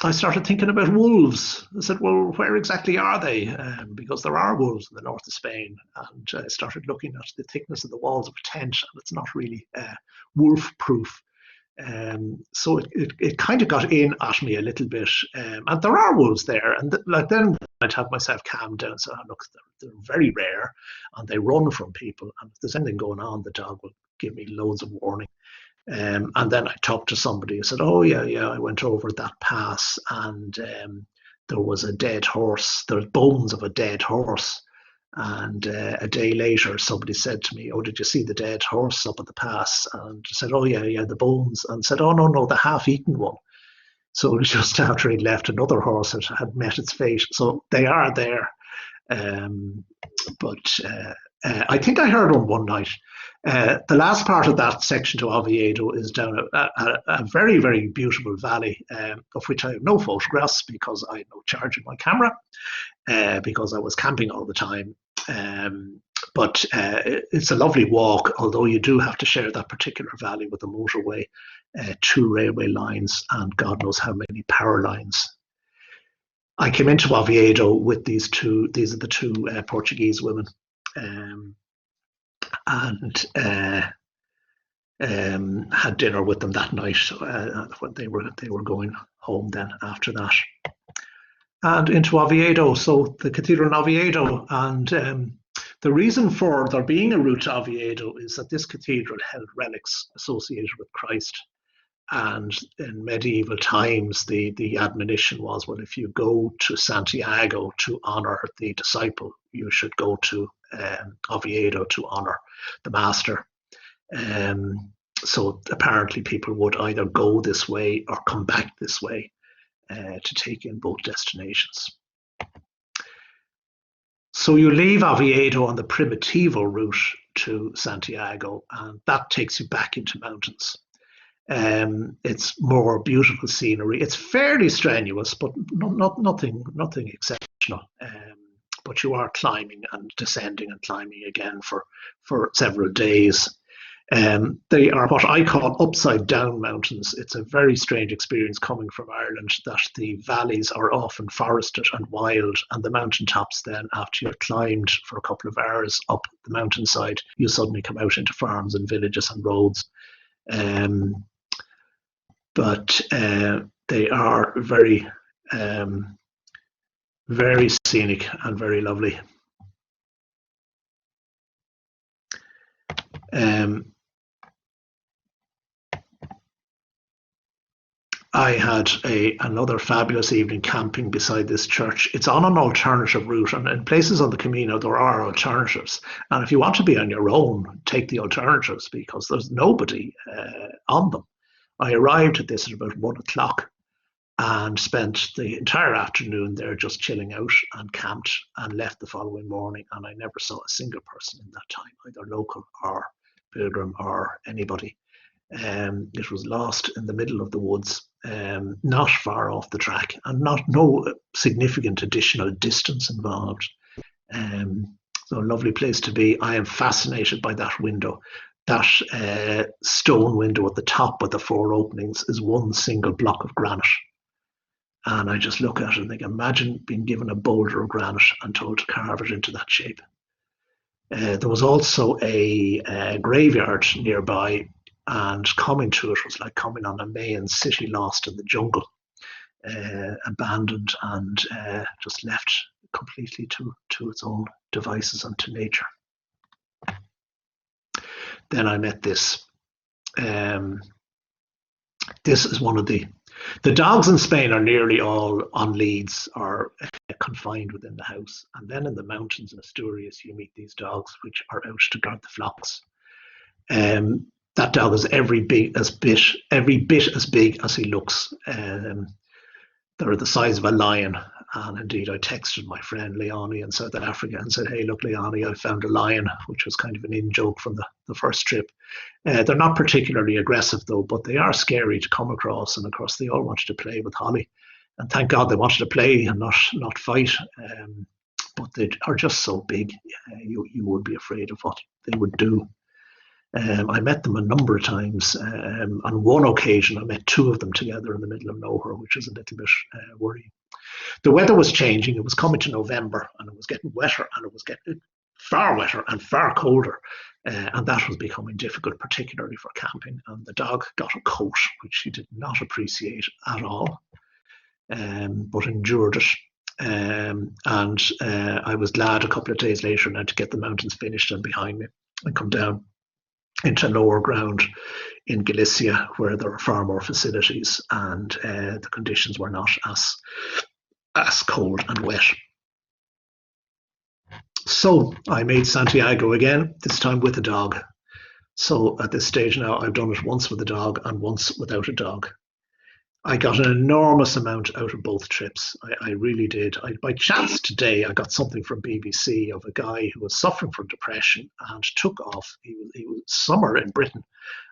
I started thinking about wolves. I said, well, where exactly are they? Because there are wolves in the north of Spain. And I started looking at the thickness of the walls of a tent, and it's not really wolf-proof. So it kind of got in at me a little bit. And there are wolves there. And then I'd have myself calmed down. So look, they're very rare, and they run from people. And if there's anything going on, the dog will give me loads of warning. And then I talked to somebody who said, oh, yeah, I went over that pass, and there was a dead horse. There was bones of a dead horse. And a day later, somebody said to me, oh, did you see the dead horse up at the pass? And I said, oh, yeah, the bones. And said, oh, no, the half-eaten one. So just after he'd left, another horse had met its fate. So they are there. But I think I heard one night. The last part of that section to Oviedo is down a very, very beautiful valley, of which I have no photographs because I had no charge in my camera, because I was camping all the time. But it's a lovely walk, although you do have to share that particular valley with the motorway, 2 railway lines, and God knows how many power lines. I came into Oviedo with these are the two Portuguese women. And had dinner with them that night when they were going home then after that. And into Oviedo, so the cathedral in Oviedo. And the reason for there being a route to Oviedo is that this cathedral held relics associated with Christ. And in medieval times, the admonition was, well, if you go to Santiago to honor the disciple, you should go to Oviedo to honor the master. So apparently people would either go this way or come back this way to take in both destinations. So you leave Oviedo on the Primitivo route to Santiago, and that takes you back into mountains. It's more beautiful scenery. It's fairly strenuous, but nothing exceptional. But you are climbing and descending and climbing again for several days. They are what I call upside down mountains. It's a very strange experience coming from Ireland, that the valleys are often forested and wild, and the mountaintops then, after you've climbed for a couple of hours up the mountainside, you suddenly come out into farms and villages and roads. But they are very, very scenic and very lovely. I had another fabulous evening camping beside this church. It's on an alternative route, and in places on the Camino there are alternatives. And if you want to be on your own, take the alternatives, because there's nobody on them. I arrived at this at about 1 o'clock and spent the entire afternoon there just chilling out and camped, and left the following morning, and I never saw a single person in that time, either local or pilgrim or anybody. It was lost in the middle of the woods, not far off the track, and no significant additional distance involved. So a lovely place to be. I am fascinated by that window. That stone window at the top with the 4 openings is one single block of granite. And I just look at it and think, imagine being given a boulder of granite and told to carve it into that shape. There was also a graveyard nearby, and coming to it was like coming on a Mayan city lost in the jungle, abandoned and just left completely to its own devices and to nature. Then I met this. This is one of the dogs in Spain are nearly all on leads or confined within the house. And then in the mountains in Asturias, you meet these dogs which are out to guard the flocks. That dog is every bit as big as he looks. They're the size of a lion. And indeed, I texted my friend Leonie in South Africa and said, hey, look, Leonie, I found a lion, which was kind of an in-joke from the first trip. They're not particularly aggressive, though, but they are scary to come across. And of course, they all wanted to play with Holly. And thank God they wanted to play and not fight. But they are just so big, you would be afraid of what they would do. I met them a number of times. On one occasion, I met two of them together in the middle of nowhere, which is a little bit worrying. The weather was changing. It was coming to November, and it was getting wetter, and it was getting far wetter and far colder. And that was becoming difficult, particularly for camping. And the dog got a coat, which she did not appreciate at all, but endured it. And I was glad a couple of days later now to get the mountains finished and behind me and come down into lower ground in Galicia, where there are far more facilities and the conditions were not as cold and wet. So I made Santiago again, this time with a dog. So at this stage now, I've done it once with a dog and once without a dog. I got an enormous amount out of both trips. I really did. By chance today, I got something from BBC of a guy who was suffering from depression and took off. He was summer in Britain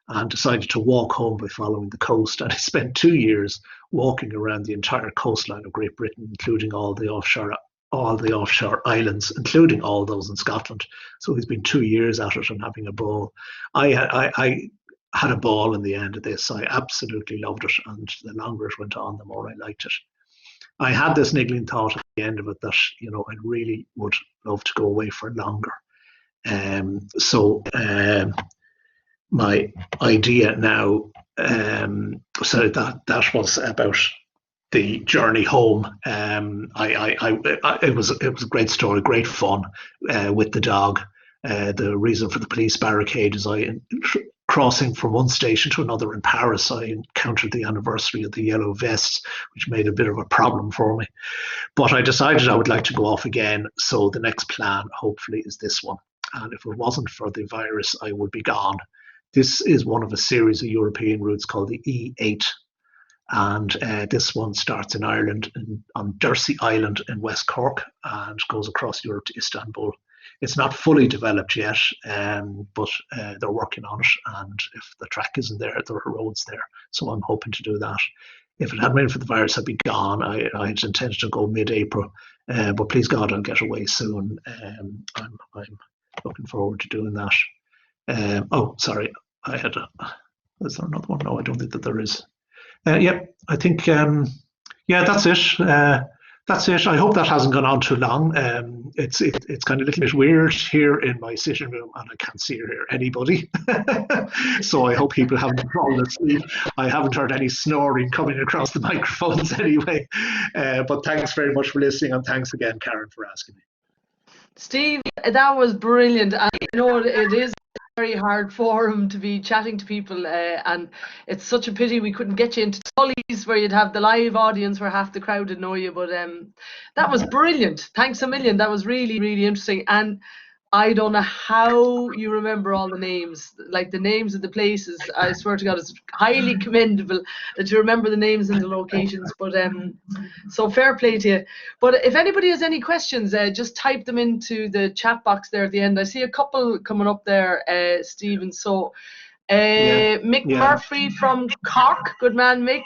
and decided to walk home by following the coast. And he spent 2 years walking around the entire coastline of Great Britain, including all the offshore islands, including all those in Scotland. So he's been 2 years at it and having a ball. I had a ball in the end of this. I absolutely loved it, and the longer it went on, the more I liked it. I had this niggling thought at the end of it that, I really would love to go away for longer. So my idea now, so that was about the journey home. It was a great story, great fun with the dog. The reason for the police barricade is crossing from one station to another in Paris, I encountered the anniversary of the yellow vests, which made a bit of a problem for me. But I decided I would like to go off again. So the next plan, hopefully, is this one. And if it wasn't for the virus, I would be gone. This is one of a series of European routes called the E8. And this one starts in Ireland, on Dursey Island in West Cork, and goes across Europe to Istanbul. It's not fully developed yet, but they're working on it. And if the track isn't there, there are roads there. So I'm hoping to do that. If it hadn't been for the virus, I'd be gone. I had intended to go mid-April, but please God, I'll get away soon. I'm looking forward to doing that. Oh, sorry, is there another one? No, I don't think that there is. Yep, I think, that's it. That's it. I hope that hasn't gone on too long. It's kind of a little bit weird here in my sitting room, and I can't see or hear anybody. So I hope people haven't fallen asleep. I haven't heard any snoring coming across the microphones anyway. But thanks very much for listening, and thanks again, Karen, for asking me. Steve, that was brilliant. I know it is a very hard forum to be chatting to people, and it's such a pity we couldn't get you into Tully's where you'd have the live audience where half the crowd would know you. But that was brilliant. Thanks a million. That was really, really interesting. And I don't know how you remember all the names, like the names of the places. I swear to God, it's highly commendable that you remember the names and the locations. But so fair play to you. But if anybody has any questions, just type them into the chat box there at the end. I see a couple coming up there, Stephen. So Mick Murphy from Cork, good man, Mick.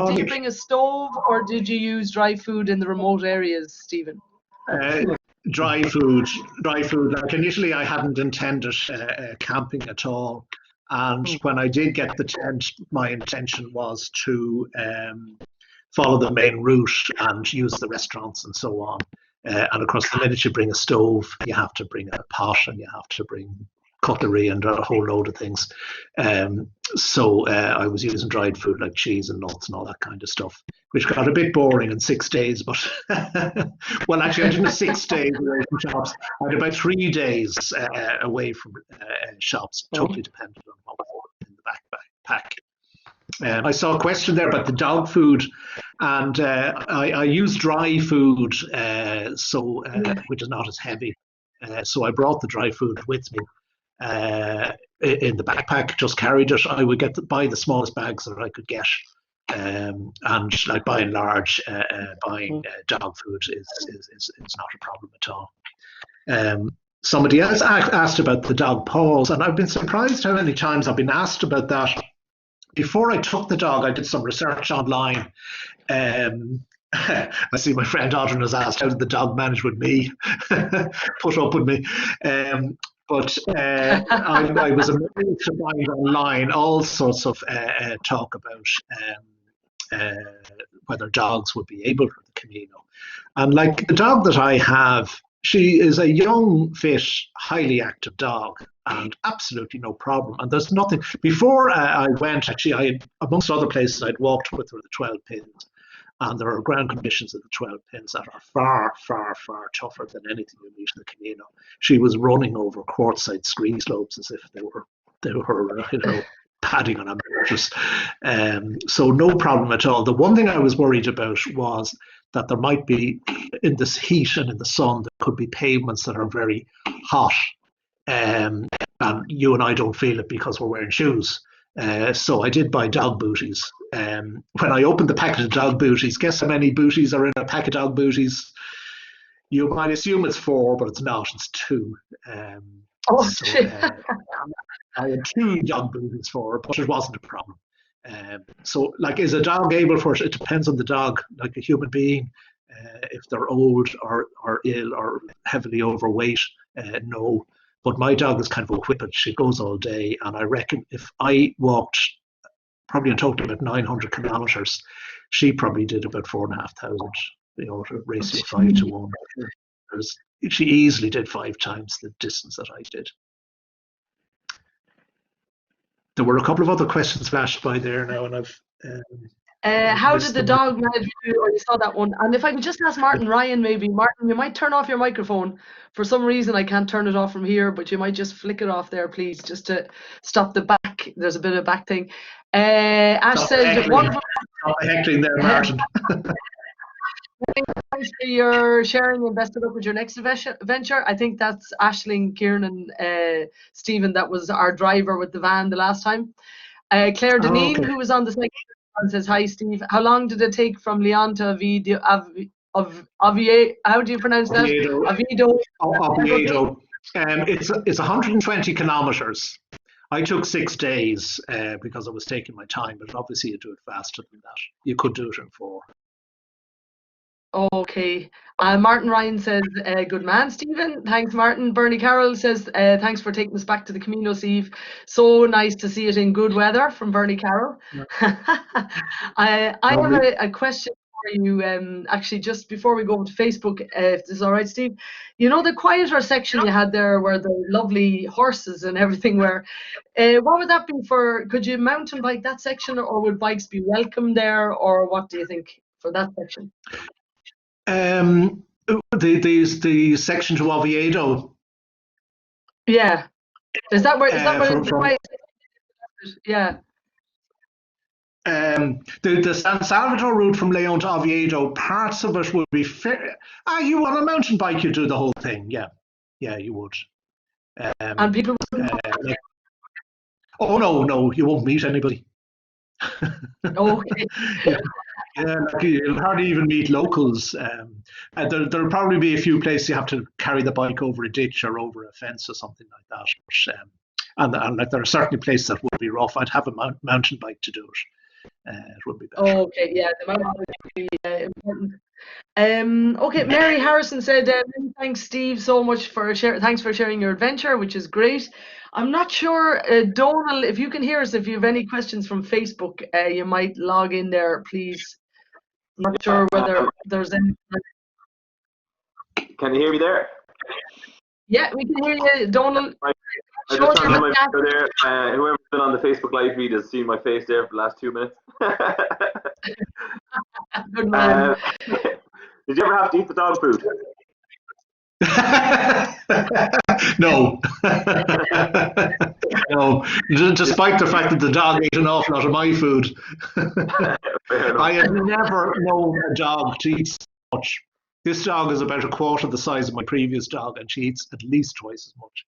Did you bring a stove or did you use dry food in the remote areas, Stephen? Dry food. Like initially, I hadn't intended camping at all, and when I did get the tent, my intention was to follow the main route and use the restaurants and so on. And of course, the minute you bring a stove, you have to bring a pot and you have to bring cutlery and a whole load of things. So I was using dried food like cheese and nuts and all that kind of stuff, which got a bit boring in 6 days. But well, actually, I didn't have 6 days away from shops. I had about 3 days away from shops, totally dependent on what was in the backpack. I saw a question there about the dog food, and I use dry food, which is not as heavy. So I brought the dry food with me. In the backpack, just carried it. I would buy the smallest bags that I could get, and like by and large, buying dog food is not a problem at all. Somebody else asked about the dog paws, and I've been surprised how many times I've been asked about that before I took the dog, I did some research online. I see my friend Audrey has asked, how did the dog manage with me? Put up with me. But I was amazed to find online all sorts of talk about whether dogs would be able for the Camino. And like the dog that I have, she is a young, fit, highly active dog, and absolutely no problem. And there's nothing. Before I went, actually, amongst other places, I'd walked with her the 12 pins. And there are ground conditions at the 12 pins that are far, far, far tougher than anything you meet in the Camino. She was running over quartzite scree slopes as if they were padding on a mattress. So no problem at all. The one thing I was worried about was that there might be, in this heat and in the sun, there could be pavements that are very hot. And you and I don't feel it because we're wearing shoes. So I did buy dog booties. When I opened the packet of dog booties, guess how many booties are in a pack of dog booties? You might assume it's 4, but it's not. It's 2. I had 2 dog booties for her, but it wasn't a problem. So, like, is a dog able for it? It depends on the dog. Like a human being, if they're old or ill or heavily overweight, no. But my dog is kind of a whippet. She goes all day. And I reckon if I walked probably in total about 900 kilometers, she probably did about 4,500, at a ratio of 5 to 1. She easily did 5 times the distance that I did. There were a couple of other questions flashed by there now, and I've. How did the dog manage you? Or you saw that one? And if I could just ask Martin Ryan, maybe Martin, you might turn off your microphone. For some reason, I can't turn it off from here, but you might just flick it off there, please, just to stop the back. There's a bit of back thing. Ash says, "Wonderful." Heckling there, Martin. Thanks for your sharing and best of luck with your next venture. I think that's Aisling, Kieran, and Stephen. That was our driver with the van the last time. Claire Deneen, who was on the second, says, "Hi, Steve. How long did it take from Leon to Oviedo? How do you pronounce that? Oviedo. Oviedo. It's 120 kilometers. I took 6 days because I was taking my time, but obviously you do it faster than that. You could do it in 4. Okay. Martin Ryan says, good man, Stephen. Thanks, Martin. Bernie Carroll says, thanks for taking us back to the Camino, Steve. So nice to see it in good weather, from Bernie Carroll. Yeah. I have a question for you, actually, just before we go over to Facebook, if this is all right, Steve. You know the quieter section you had there where the lovely horses and everything were. What would that be for? Could you mountain bike that section, or would bikes be welcome there, or what do you think for that section? The section to Oviedo. Yeah. Is that where yeah. The San Salvador route from Leon to Oviedo, parts of it would be fair. You on a mountain bike, you do the whole thing. Yeah, you would. And people. Oh no, you won't meet anybody. Okay. Yeah, you'll hardly even meet locals. There'll probably be a few places you have to carry the bike over a ditch or over a fence or something like that. And like there are certainly places that would be rough. I'd have a mountain bike to do it. It would be better. Okay, yeah, the mountain bike would be important. Okay, Mary Harrison said, thanks, Steve, so much for thanks for sharing your adventure, which is great. I'm not sure, Donal, if you can hear us, if you have any questions from Facebook, you might log in there, please. I'm not sure whether there's any. Can you hear me there? Yeah, we can hear you, Donal. I just turned on my video there. Whoever's been on the Facebook live feed has seen my face there for the last 2 minutes. Good man. Did you ever have to eat the dog food? No. No. Despite the fact that the dog ate an awful lot of my food. I have never known a dog to eat so much. This dog is about a quarter the size of my previous dog, and she eats at least twice as much.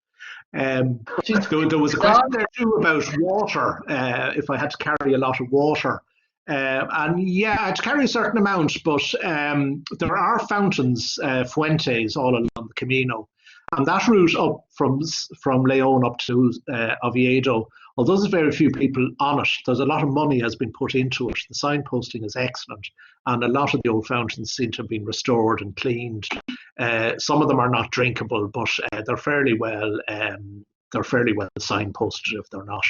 There was a question there too about water, if I had to carry a lot of water. And yeah, I had to carry a certain amount, but there are fountains, fuentes, all along the Camino. And that route up from Leon up to Oviedo although there's very few people on it, there's a lot of money has been put into it. The signposting is excellent, and a lot of the old fountains seem to have been restored and cleaned. Some of them are not drinkable, but they're fairly well signposted if they're not.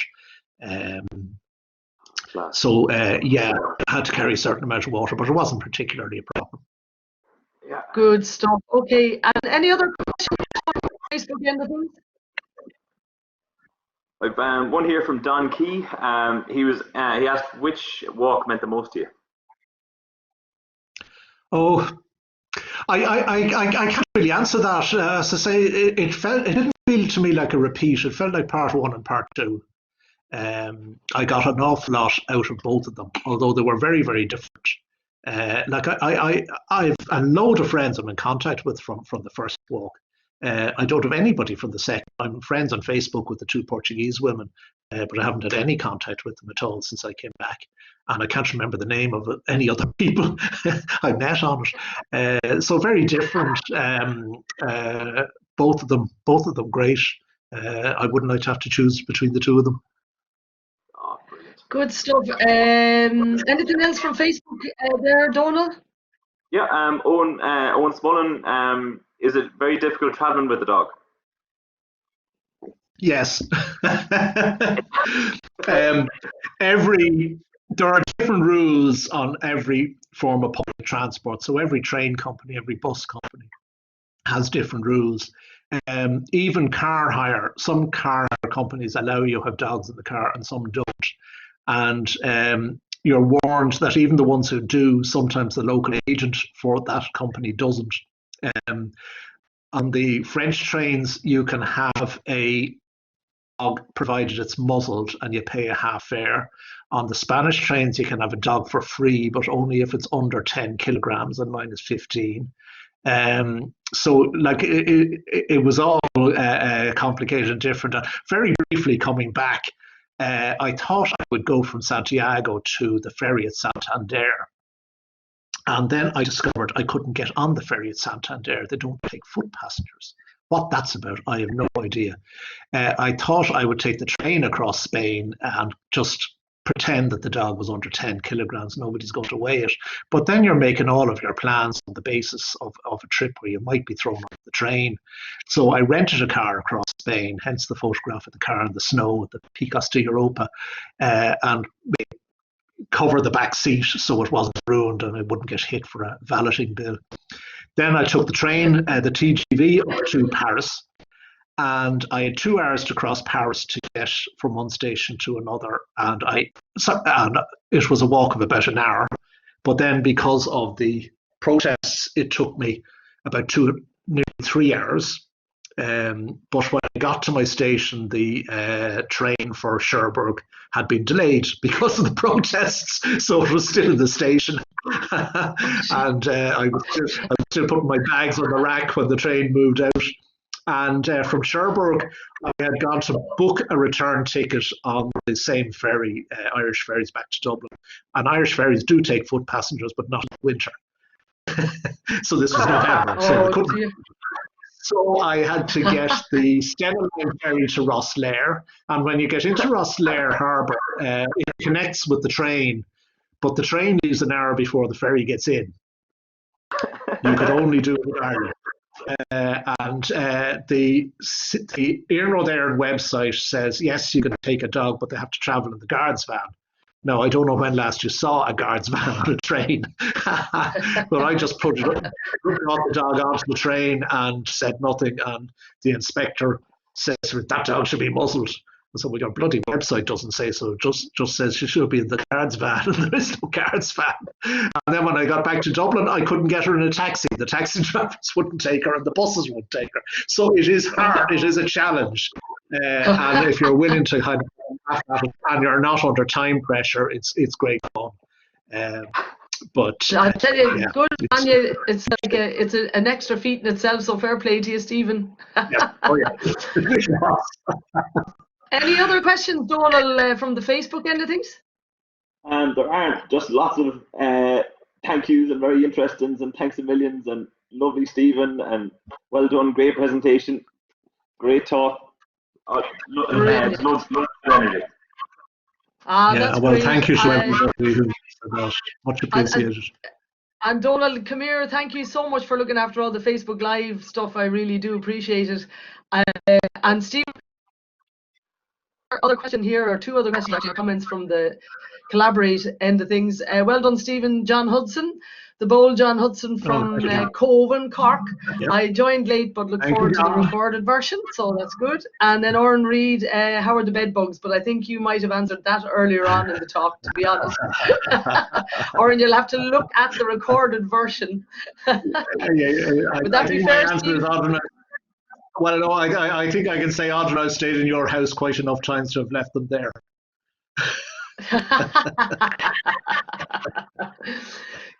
So yeah, I had to carry a certain amount of water, but it wasn't particularly a problem. Yeah. Good stuff. Okay, and any other questions on Facebook end of things? I've one here from Don Key. He asked which walk meant the most to you. Oh, I can't really answer that. As I say, it didn't feel to me like a repeat. It felt like part one and part two. I got an awful lot out of both of them, although they were very, very different. Like I've a load of friends I'm in contact with from the first walk. I don't have anybody from the second. I'm friends on Facebook with the two Portuguese women, but I haven't had any contact with them at all since I came back. And I can't remember the name of any other people I met on it. So very different. Both of them great. I wouldn't like to have to choose between the two of them. Oh, brilliant. Good stuff. Anything else from Facebook there, Donal? Yeah, Owen Smullen, is it very difficult traveling with the dog? Yes. There are different rules on every form of public transport. So every train company, every bus company has different rules. Even car hire, some car hire companies allow you to have dogs in the car and some don't. And you're warned that even the ones who do, sometimes the local agent for that company doesn't. On the French trains, you can have a dog provided it's muzzled and you pay a half fare. On the Spanish trains, you can have a dog for free, but only if it's under 10 kilograms, and mine is 15. So like it was all complicated and different. Very briefly coming back, I thought I would go from Santiago to the ferry at Santander. And then I discovered I couldn't get on the ferry at Santander. They don't take foot passengers. What that's about, I have no idea. I thought I would take the train across Spain and just pretend that the dog was under 10 kilograms. Nobody's going to weigh it. But then you're making all of your plans on the basis of a trip where you might be thrown off the train. So I rented a car across Spain, hence the photograph of the car in the snow at the Picos de Europa, and cover the back seat so it wasn't ruined and I wouldn't get hit for a valeting bill. Then I took the train, the TGV, up to Paris, and I had 2 hours to cross Paris to get from one station to another, and it was a walk of about an hour. But then because of the protests, it took me about nearly 3 hours. But when I got to my station, the train for Cherbourg had been delayed because of the protests, so it was still in the station. And I was still putting my bags on the rack when the train moved out. And from Cherbourg, I had gone to book a return ticket on the same ferry, Irish Ferries back to Dublin. And Irish Ferries do take foot passengers, but not in winter. So this was November. So I had to get the Stena Line ferry to Rosslare. And when you get into Rosslare Harbour, it connects with the train, but the train leaves an hour before the ferry gets in. You could only do it in Ireland. And the Iarnród Éireann website says, yes, you can take a dog, but they have to travel in the guard's van. Now, I don't know when last you saw a guard's van on a train, but I just brought the dog onto the train and said nothing, and the inspector says, that dog should be muzzled. And so, well, your bloody website doesn't say so, it just says she should be in the guard's van, and there is no guard's van. And then when I got back to Dublin, I couldn't get her in a taxi. The taxi drivers wouldn't take her, and the buses wouldn't take her. So it is hard, it is a challenge. And if you're willing to kind of and you're not under time pressure, it's great fun. But I'll tell you, yeah, good on you. It's like an extra feat in itself. So fair play to you, Stephen. Yeah. Oh yeah. Any other questions, Donal, from the Facebook end of things? There aren't. Just lots of thank yous and very interesting, and thanks a millions, and lovely Stephen, and well done, great presentation, great talk. Loads of energy. That's well, great. thank you to everybody who said that. Much appreciated. And Donald, come here. Thank you so much for looking after all the Facebook Live stuff. I really do appreciate it. And Steve, other question here, or two other questions actually, comments from the Collaborate end of things. Well done, Stephen. John Hudson, the bold John Hudson from Coven, Cork. Yep. I joined late, but look forward to the recorded version, so that's good. And then Oren Reid, how are the bed bugs? But I think you might have answered that earlier on in the talk, to be honest. Oren, you'll have to look at the recorded version. Would that be fair, Steve? Well, no, I think I can say Audrey, I've stayed in your house quite enough times to have left them there.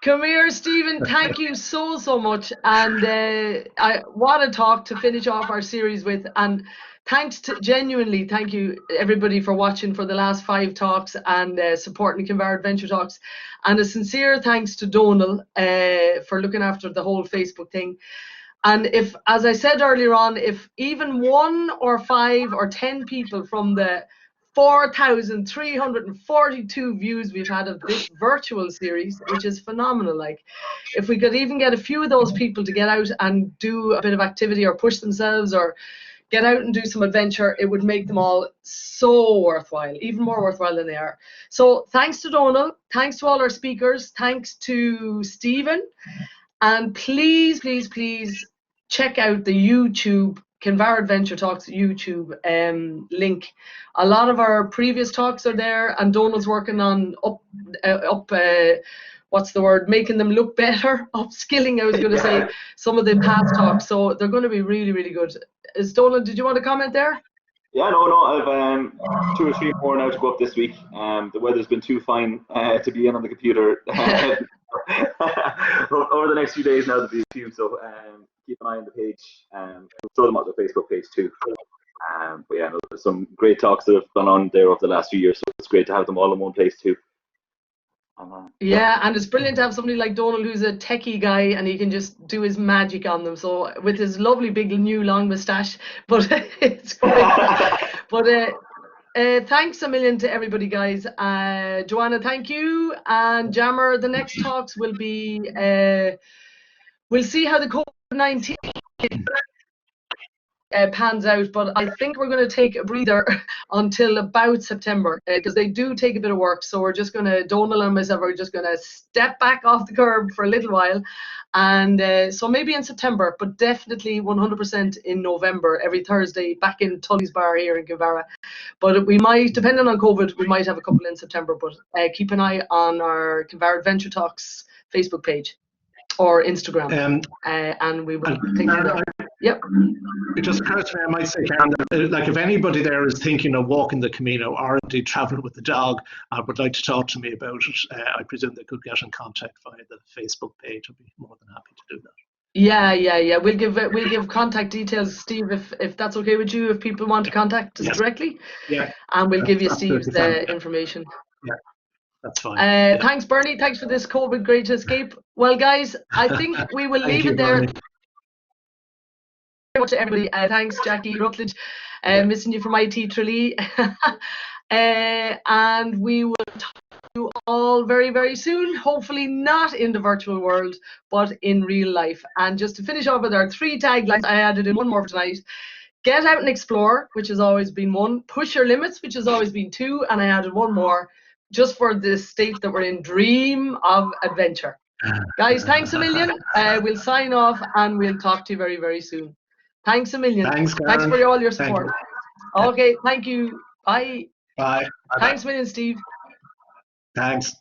Come here, Stephen. Thank you so much. And I want to talk to finish off our series with. And genuinely, thank you everybody for watching for the last 5 talks and supporting Kinvara Adventure Talks. And a sincere thanks to Donal for looking after the whole Facebook thing. And if, as I said earlier on, if even 1 or 5 or 10 people from the 4,342 views we've had of this virtual series, which is phenomenal, like, if we could even get a few of those people to get out and do a bit of activity or push themselves or get out and do some adventure, it would make them all so worthwhile, even more worthwhile than they are. So thanks to Donal, thanks to all our speakers, thanks to Stephen, and please check out the YouTube Kinvara Adventure Talks YouTube link. A lot of our previous talks are there, and Donal's working on making them look better, upskilling, I was going to say, some of the past talks. So they're going to be really good. Donal, did you want to comment there? Yeah, no, I've 2 or 3 more now to go up this week. The weather's been too fine to be in on the computer over the next few days. Now there'll be a few, so keep an eye on the page. We'll throw them on the Facebook page too. But yeah, there's some great talks that have gone on there over the last few years, so it's great to have them all in one place too. Yeah, and it's brilliant to have somebody like Donal who's a techie guy and he can just do his magic on them. So with his lovely big new long moustache, but it's great. But thanks a million to everybody, guys. Joanna, thank you. And Jammer, the next talks will be, we'll see how the COVID-19 pans out, but I think we're going to take a breather until about September because they do take a bit of work. So we're just going to, Donal and myself are just going to step back off the curb for a little while, and so maybe in September, but definitely 100% in November, every Thursday back in Tully's Bar here in Kinvara. But we might, depending on COVID, we might have a couple in September, but keep an eye on our Kinvara Adventure Talks Facebook page or Instagram, and we will take it there. Yep. It just occurs to me, I might say, Karen, that, like, if anybody there is thinking of walking the Camino or indeed traveling with the dog and would like to talk to me about it, I presume they could get in contact via the Facebook page. I'd be more than happy to do that. Yeah. We'll give contact details, Steve, if that's okay with you, if people want to contact us directly. Yeah. And we'll give you Steve's information. Yeah. That's fine. Thanks, Bernie. Thanks for this COVID Great Escape. Well, guys, I think we will leave it there. Thank you very much to everybody. Thanks, Jackie Rutledge. Missing you from IT Tralee. And we will talk to you all very soon. Hopefully not in the virtual world, but in real life. And just to finish off with our 3 taglines, I added in one more for tonight. Get out and explore, which has always been 1. Push your limits, which has always been 2. And I added one more, just for the state that we're in, dream of adventure. Guys, thanks a million. We'll sign off and we'll talk to you very soon. Thanks a million. Thanks, Karen. Thanks for all your support. Okay, thank you. Bye. Bye. Thanks a million, Steve. Thanks.